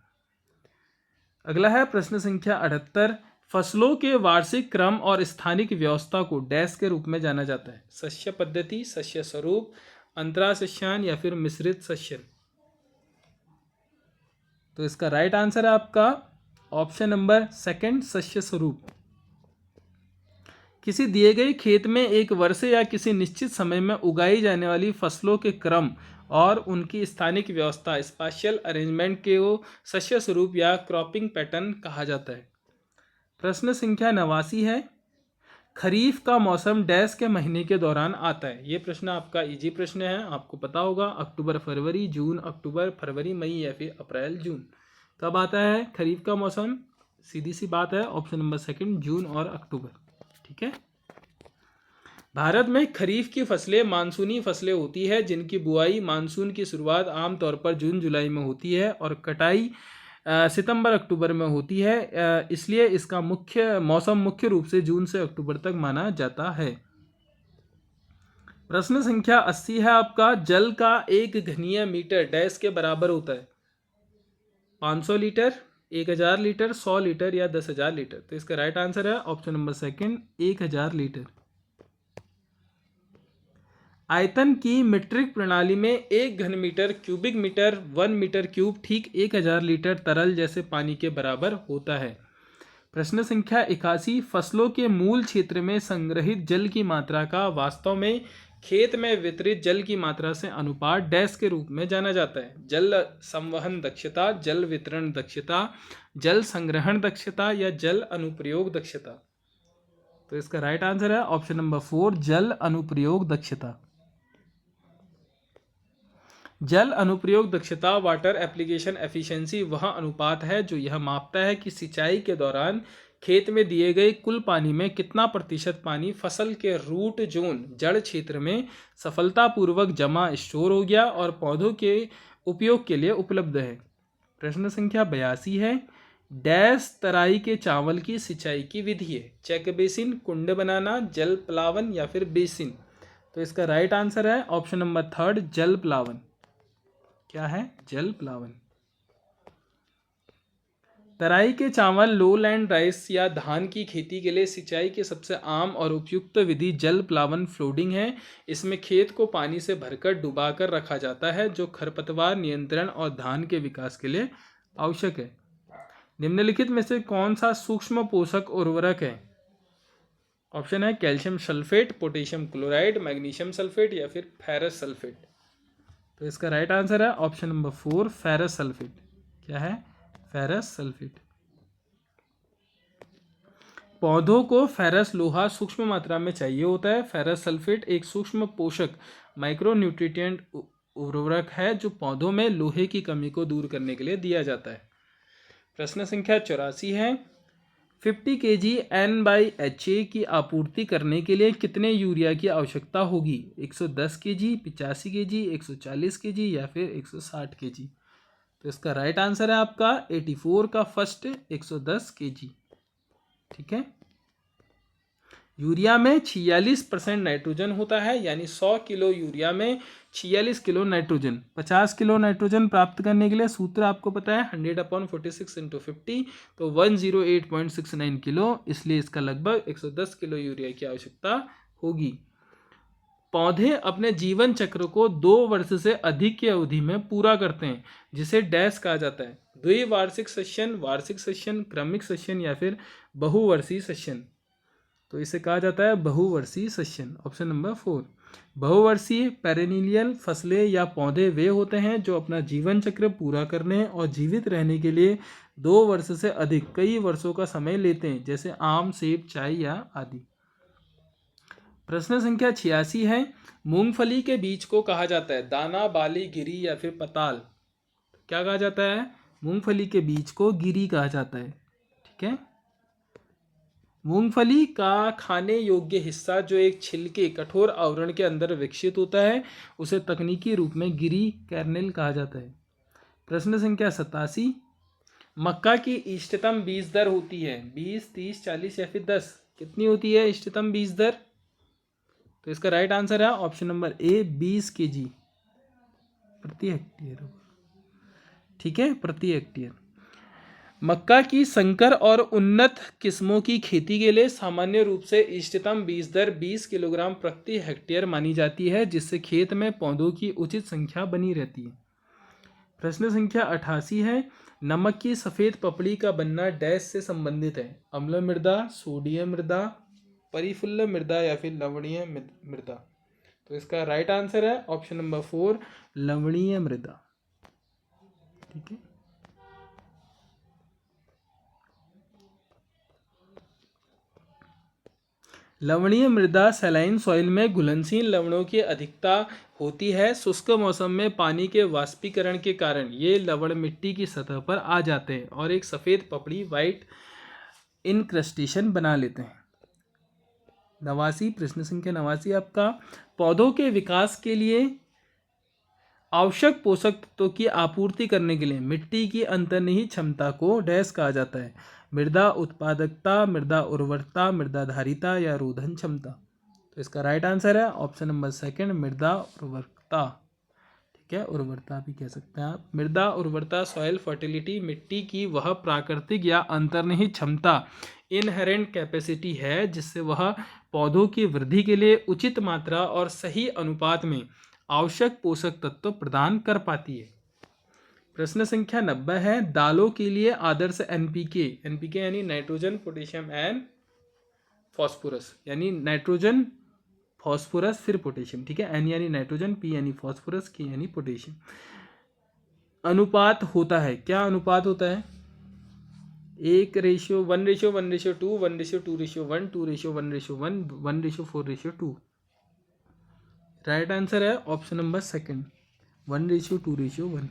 अगला है प्रश्न संख्या 78, फसलों के वार्षिक क्रम और स्थानिक व्यवस्था को डैश के रूप में जाना जाता है, सस्य पद्धति, सस्य स्वरूप, अंतरासस्यायन या फिर मिश्रित सस्यन। तो इसका राइट आंसर है आपका ऑप्शन नंबर सेकंड, सस्य स्वरूप। किसी दिए गए खेत में एक वर्ष या किसी निश्चित समय में उगाई जाने वाली फसलों के क्रम और उनकी स्थानिक व्यवस्था, स्पाशियल अरेंजमेंट के वो सस्य स्वरूप या क्रॉपिंग पैटर्न कहा जाता है। प्रश्न संख्या 89 है, खरीफ का मौसम डैश के महीने के दौरान आता है। ये प्रश्न आपका इजी प्रश्न है, आपको पता होगा। अक्टूबर फरवरी, जून अक्टूबर, फरवरी मई या फिर अप्रैल जून। कब आता है खरीफ का मौसम? सीधी सी बात है, ऑप्शन नंबर सेकंड, जून और अक्टूबर। ठीक है। भारत में खरीफ की फसलें मानसूनी फसलें होती है जिनकी बुआई मानसून की शुरुआत आमतौर पर जून जुलाई में होती है और कटाई सितंबर अक्टूबर में होती है। इसलिए इसका मुख्य रूप से जून से अक्टूबर तक माना जाता है। प्रश्न संख्या 80 है आपका, जल का एक घनीय मीटर डैश के बराबर होता है? 500 लीटर, 1000 लीटर, 100 लीटर या 10,000 लीटर। तो इसका राइट आंसर है ऑप्शन नंबर सेकंड, 1000 लीटर। आयतन की मीट्रिक प्रणाली में 1 घन metre cubic metre 1 metre cube ठीक 1000 लीटर तरल जैसे पानी के बराबर होता है। प्रश्न संख्या 81, फसलों के मूल क्षेत्र में संग्रहित जल की मात्रा का वास्तव में खेत में वितरित जल की मात्रा से अनुपात डैश के रूप में जाना जाता है? जल संवहन दक्षता, जल वितरण दक्षता, जल संग्रहण दक्षता या जल अनुप्रयोग दक्षता। तो इसका राइट आंसर है ऑप्शन नंबर 4, जल अनुप्रयोग दक्षता। जल अनुप्रयोग दक्षता, वाटर एप्लीकेशन एफिशिएंसी, वह अनुपात है जो यह मापता है कि सिंचाई के दौरान खेत में दिए गए कुल पानी में कितना प्रतिशत पानी फसल के रूट जोन जड़ क्षेत्र में सफलतापूर्वक जमा स्टोर हो गया और पौधों के उपयोग के लिए उपलब्ध है। प्रश्न संख्या 82 है, डैश तराई के चावल की सिंचाई की विधि है? चेक बेसिन, कुंड बनाना, जल प्लावन या फिर बेसिन। तो इसका राइट आंसर है ऑप्शन नंबर 3, जल प्लावन। क्या है? जल प्लावन। तराई के चावल, लोलैंड राइस या धान की खेती के लिए सिंचाई की सबसे आम और उपयुक्त विधि जल प्लावन फ्लोडिंग है। इसमें खेत को पानी से भरकर डुबाकर रखा जाता है जो खरपतवार नियंत्रण और धान के विकास के लिए आवश्यक है। निम्नलिखित में से कौन सा सूक्ष्म पोषक उर्वरक है? ऑप्शन है calcium sulphate, potassium chloride, magnesium sulphate या फिर फेरस सल्फेट। तो इसका राइट आंसर है ऑप्शन नंबर 4, फेरस सल्फेट। क्या है? Ferrous sulphate. पौधों को फेरस लोहा सूक्ष्म मात्रा में चाहिए होता है। फेरस सल्फेट एक सूक्ष्म पोषक माइक्रोन्यूट्रिएंट उर्वरक है जो पौधों में लोहे की कमी को दूर करने के लिए दिया जाता है। प्रश्न संख्या 84 है, 50 kg N/HA की आपूर्ति करने के लिए कितने यूरिया की आवश्यकता होगी? 110 kg, 85 kg, 140 kg या फिर 160 kg। तो इसका राइट आंसर है आपका 84 का फर्स्ट, 110 kg। ठीक है। यूरिया में 46% नाइट्रोजन होता है, यानी 100 किलो यूरिया में 46 किलो नाइट्रोजन। 50 किलो नाइट्रोजन प्राप्त करने के लिए सूत्र आपको पता है 100/46 × 50, तो 108.69 किलो। इसलिए इसका लगभग 110 किलो यूरिया की आवश्यकता होगी। पौधे अपने जीवन चक्र को 2 वर्ष से अधिक की अवधि में पूरा करते हैं जिसे डैश कहा जाता है? द्विवार्षिक सस्यन, वार्षिक सस्यन, क्रमिक सस्यन या फिर बहुवर्षीय सस्यन। तो इसे कहा जाता है बहुवर्षीय सस्यन, ऑप्शन नंबर 4। बहुवर्षीय पेरेनियल फसलें या पौधे वे होते हैं जो अपना जीवन चक्र पूरा करने और जीवित रहने के लिए 2 वर्ष से अधिक कई वर्षों का समय लेते हैं, जैसे आम, सेब, चाय या आदि। प्रश्न संख्या 86 है, मूंगफली के बीज को कहा जाता है दाना, बाली, गिरी या फिर पताल। क्या कहा जाता है? मूंगफली के बीज को गिरी कहा जाता है। ठीक है। मूंगफली का खाने योग्य हिस्सा जो एक छिलके कठोर आवरण के अंदर विकसित होता है उसे तकनीकी रूप में गिरी कर्नेल कहा जाता है। प्रश्न संख्या 87, मक्का की इष्टतम बीज दर होती है 20, 30, 40 या फिर 10। कितनी होती है इष्टतम बीज दर? तो इसका राइट आंसर है ऑप्शन नंबर ए 20 kg प्रति हेक्टेयर। ठीक है, प्रति हेक्टेयर। मक्का की संकर और उन्नत किस्मों की खेती के लिए सामान्य रूप से इष्टतम बीज दर 20 किलोग्राम प्रति हेक्टेयर मानी जाती है, जिससे खेत में पौधों की उचित संख्या बनी रहती है। प्रश्न संख्या 88 है, नमक की सफ़ेद पपड़ी का बनना डैश से संबंधित है? अम्ल मृदा, सोडियम मृदा, परिफुल्ल मृदा या फिर लवणीय मृदा। तो इसका राइट आंसर है ऑप्शन नंबर 4 लवणीय मृदा। ठीक है। लवणीय मृदा सैलाइन सॉइल में घुलनशील लवणों की अधिकता होती है। शुष्क मौसम में पानी के वाष्पीकरण के कारण ये लवण मिट्टी की सतह पर आ जाते हैं और एक सफ़ेद पपड़ी वाइट इनक्रस्टेशन बना लेते हैं। 89, प्रश्न संख्या 89 आपका, पौधों के विकास के लिए आवश्यक पोषक तत्वों की आपूर्ति करने के लिए मिट्टी की अंतर्निहित क्षमता को डैश कहा जाता है? मृदा उत्पादकता, मृदा उर्वरता, मृदा धारिता या रोधन क्षमता। तो इसका राइट आंसर है ऑप्शन नंबर 2 मृदा उर्वरता। ठीक है, उर्वरता भी कह सकते हैं आप। मृदा उर्वरता सॉइल फर्टिलिटी मिट्टी की वह प्राकृतिक या अंतर्निहित क्षमता इनहेरेंट कैपेसिटी है जिससे वह पौधों की वृद्धि के लिए उचित मात्रा और सही अनुपात में आवश्यक पोषक तत्व प्रदान कर पाती है। प्रश्न संख्या 90 है, दालों के लिए आदर्श एनपीके यानी नाइट्रोजन, पोटेशियम एंड फॉस्फोरस, यानी नाइट्रोजन, फॉस्फोरस फिर पोटेशियम। ठीक है, एन यानी नाइट्रोजन, पी यानी फॉस्फोरस, के यानी पोटेशियम। अनुपात होता है, क्या अनुपात होता है? 1:1:1:2, 1:2:1, 2:1:1, 1:4:2। राइट आंसर है ऑप्शन नंबर 2 1:2:1।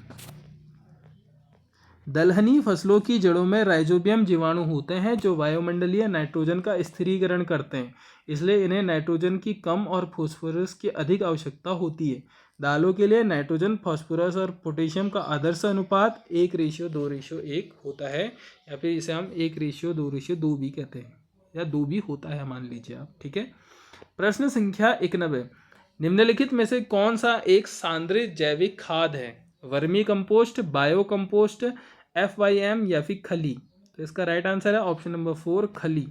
दलहनी फसलों की जड़ों में राइजोबियम जीवाणु होते हैं जो वायुमंडलीय नाइट्रोजन का स्थिरीकरण करते हैं, इसलिए इन्हें नाइट्रोजन की कम और फास्फोरस की अधिक आवश्यकता होती है। दालों के लिए नाइट्रोजन, फास्फोरस और पोटेशियम का आदर्श अनुपात 1:2:1 होता है, या फिर इसे हम 1:2:2 भी कहते हैं, या 2 भी होता है मान लीजिए आप। ठीक है। प्रश्न संख्या 91, निम्नलिखित में से कौन सा एक सांद्रित जैविक खाद है? Vermi compost, bio compost, FYM या फिर खली। तो इसका राइट आंसर है ऑप्शन नंबर 4 खली।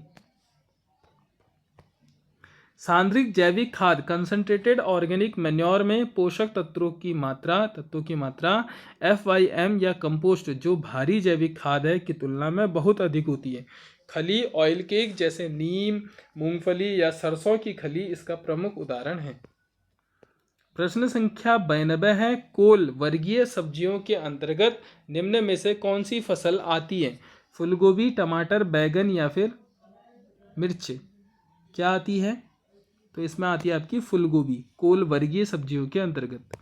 सांद्रित जैविक खाद कंसंट्रेटेड ऑर्गेनिक मैन्योर में पोषक तत्वों की मात्रा FYM या कंपोस्ट जो भारी जैविक खाद है की तुलना में बहुत अधिक होती है। खली ऑयल केक जैसे नीम, मूंगफली या सरसों की खली इसका प्रमुख उदाहरण है। प्रश्न संख्या 92 है, कोल वर्गीय सब्जियों के अंतर्गत निम्न में से कौन सी फसल आती है? फूलगोभी, टमाटर, बैगन या फिर मिर्च। क्या आती है? तो इसमें आती है आपकी फूलगोभी, कोल वर्गीय सब्जियों के अंतर्गत।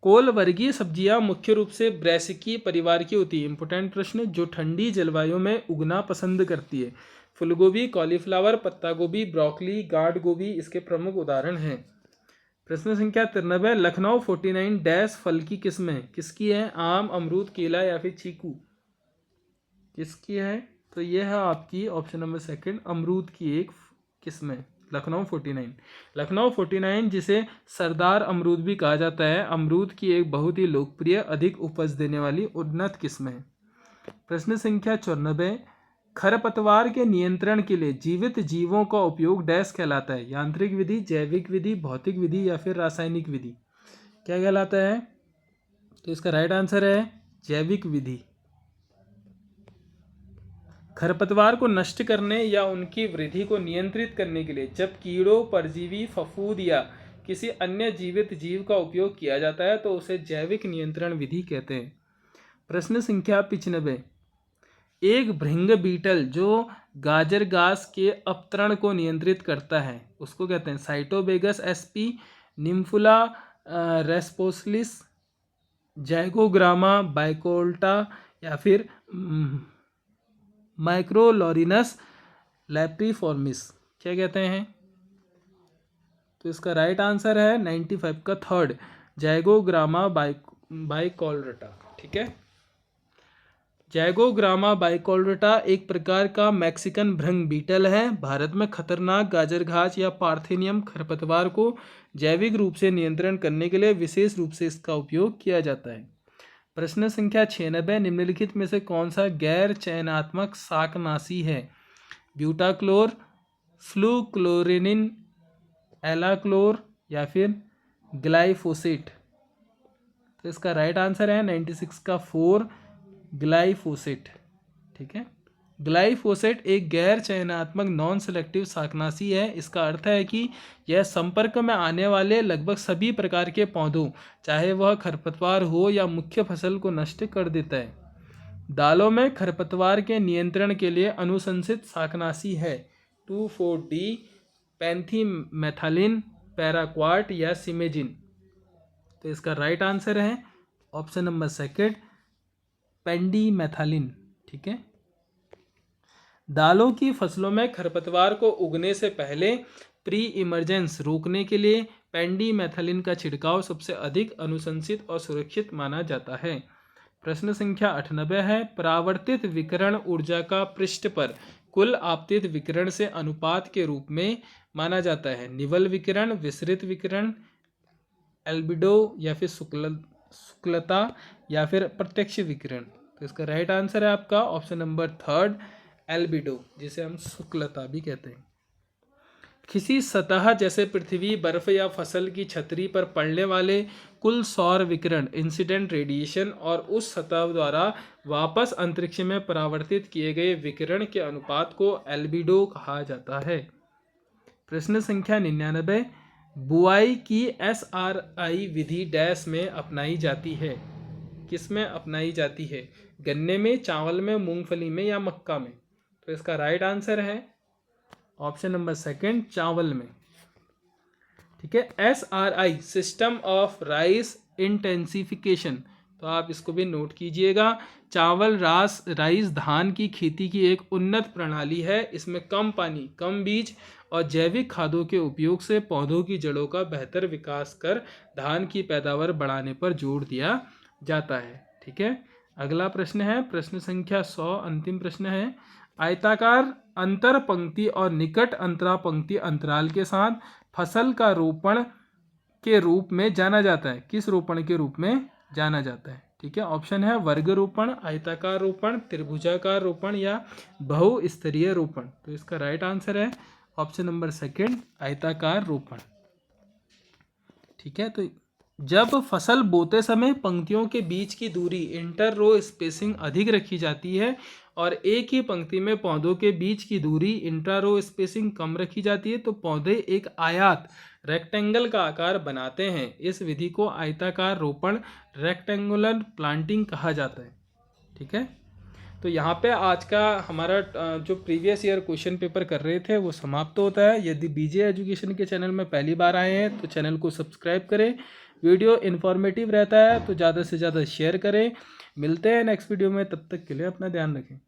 कोल वर्गीय सब्जियां मुख्य रूप से ब्रैसिकी परिवार की होती है। इंपोर्टेंट प्रश्न, जो ठंडी जलवायु में उगना पसंद करती है। फूलगोभी, कॉलीफ्लावर, पत्ता गोभी, ब्रोकली, गार्ड गोभी इसके प्रमुख उदाहरण हैं। प्रश्न संख्या 93, लखनऊ 49 डैश फल की किस्म है? किसकी है? आम, अमरूद, केला या फिर चीकू। किसकी है? तो यह है आपकी ऑप्शन नंबर 2 अमरूद की एक किस्म है लखनऊ 49। लखनऊ 49 जिसे सरदार अमरूद भी कहा जाता है, अमरूद की एक बहुत ही लोकप्रिय, अधिक उपज देने वाली उन्नत किस्म है। प्रश्न संख्या 94, खरपतवार के नियंत्रण के लिए जीवित जीवों का उपयोग डैश कहलाता है? यांत्रिक विधि, जैविक विधि, भौतिक विधि या फिर रासायनिक विधि। क्या कहलाता है? तो इसका राइट आंसर है जैविक विधि। खरपतवार को नष्ट करने या उनकी वृद्धि को नियंत्रित करने के लिए जब कीड़ों, परजीवी, फफूंद या किसी अन्य जीवित जीव का उपयोग किया जाता है तो उसे जैविक नियंत्रण विधि कहते हैं। प्रश्न संख्या 95। एक भृंग बीटल जो गाजर घास के अपतरण को नियंत्रित करता है उसको कहते हैं साइटोबेगस एसपी, निम्फुला रेस्पोसलिस, जैगोग्रामा बाइकोल्टा या फिर माइक्रोलॉरिनस लैप्रीफॉर्मिस। क्या कहते हैं? तो इसका राइट आंसर है 95 का थर्ड, जैगोग्रामा बाइकोल्टा। ठीक है, जैगोग्रामा बाइकोल्टा एक प्रकार का मैक्सिकन भृंग बीटल है। भारत में खतरनाक गाजर घास या पार्थेनियम खरपतवार को जैविक रूप से नियंत्रण करने के लिए विशेष रूप से इसका उपयोग किया जाता है। प्रश्न संख्या 96। निम्नलिखित में से कौन सा गैर चयनात्मक शाकनाशी है? ब्यूटाक्लोर, फ्लूक्लोरिनिन, एलाक्लोर या फिर ग्लाइफोसेट। तो इसका राइट आंसर है 96 का 4, ग्लाइफोसेट। ठीक है, ग्लाइफोसेट एक गैर चयनात्मक नॉन सेलेक्टिव शाकनाशी है। इसका अर्थ है कि यह संपर्क में आने वाले लगभग सभी प्रकार के पौधों, चाहे वह खरपतवार हो या मुख्य फसल को नष्ट कर देता है। दालों में खरपतवार के नियंत्रण के लिए अनुशंसित शाकनाशी है 2,4-D, पैंथीमेथालिन, पैराक्वाट या सिमेजिन। तो इसका राइट आंसर है ऑप्शन नंबर सेकंड, पेंडीमेथालिन। ठीक है, दालों की फसलों में खरपतवार को उगने से पहले प्री इमर्जेंस रोकने के लिए पेंडीमेथालिन का छिड़काव सबसे अधिक अनुशंसित और सुरक्षित माना जाता है। प्रश्न संख्या 98 है, परावर्तित विकिरण ऊर्जा का पृष्ठ पर कुल आपतित विकिरण से अनुपात के रूप में माना जाता है। निवल विकिरण, विसरित विकिरण, एल्बिडो या फिर शुक्लता या फिर प्रत्यक्ष विकिरण। तो इसका राइट आंसर है आपका ऑप्शन नंबर थर्ड, एल्बिडो, जिसे हम शुक्लता भी कहते हैं। किसी सतह जैसे पृथ्वी, बर्फ या फसल की छतरी पर पड़ने वाले कुल सौर विकिरण, इंसिडेंट रेडिएशन और उस सतह द्वारा वापस अंतरिक्ष में परावर्तित किए गए विकिरण के अनुपात को एल्बिडो कहा जाता है। प्रश्न संख्या 99, बुआई की SRI विधि डैश में अपनाई जाती है? किस में अपनाई जाती है? गन्ने में, चावल में, मूंगफली में या मक्का में? तो इसका राइट आंसर है ऑप्शन नंबर सेकंड, चावल में। ठीक है, SRI system of rice intensification, तो आप इसको भी नोट कीजिएगा। चावल राइस धान की खेती की एक उन्नत प्रणाली है। इसमें कम पानी, कम बीज और जैविक खादों के उपयोग से पौधों की जड़ों का बेहतर विकास कर धान की पैदावार बढ़ाने पर जोर दिया जाता है। ठीक है, अगला प्रश्न है प्रश्न संख्या 100, अंतिम प्रश्न है। आयताकार अंतर पंक्ति और निकट अंतरा पंक्ति अंतराल के साथ फसल का रोपण के रूप में जाना जाता है। किस रोपण के रूप में जाना जाता है? ठीक है, ऑप्शन है वर्ग रोपण, आयताकार रोपण, त्रिभुजाकार रोपण या बहुस्तरीय रोपण। तो इसका राइट आंसर है ऑप्शन नंबर सेकंड, आयताकार रोपण। ठीक है, तो जब फसल बोते समय पंक्तियों के बीच की दूरी, इंटर रो स्पेसिंग अधिक रखी जाती है और एक ही पंक्ति में पौधों के बीच की दूरी, इंट्रा रो स्पेसिंग कम रखी जाती है, तो पौधे एक आयत, रेक्टेंगल का आकार बनाते हैं। इस विधि को आयताकार रोपण, रेक्टेंगुलर प्लांटिंग कहा जाता है। ठीक है, तो यहाँ पे आज का हमारा जो प्रीवियस ईयर क्वेश्चन पेपर कर रहे थे वो समाप्त होता है। यदि बीजे एजुकेशन के चैनल में पहली बार आए हैं तो चैनल को सब्सक्राइब करें। वीडियो इन्फॉर्मेटिव रहता है तो ज़्यादा से ज़्यादा शेयर करें। मिलते हैं नेक्स्ट वीडियो में, तब तक के लिए अपना ध्यान रखें।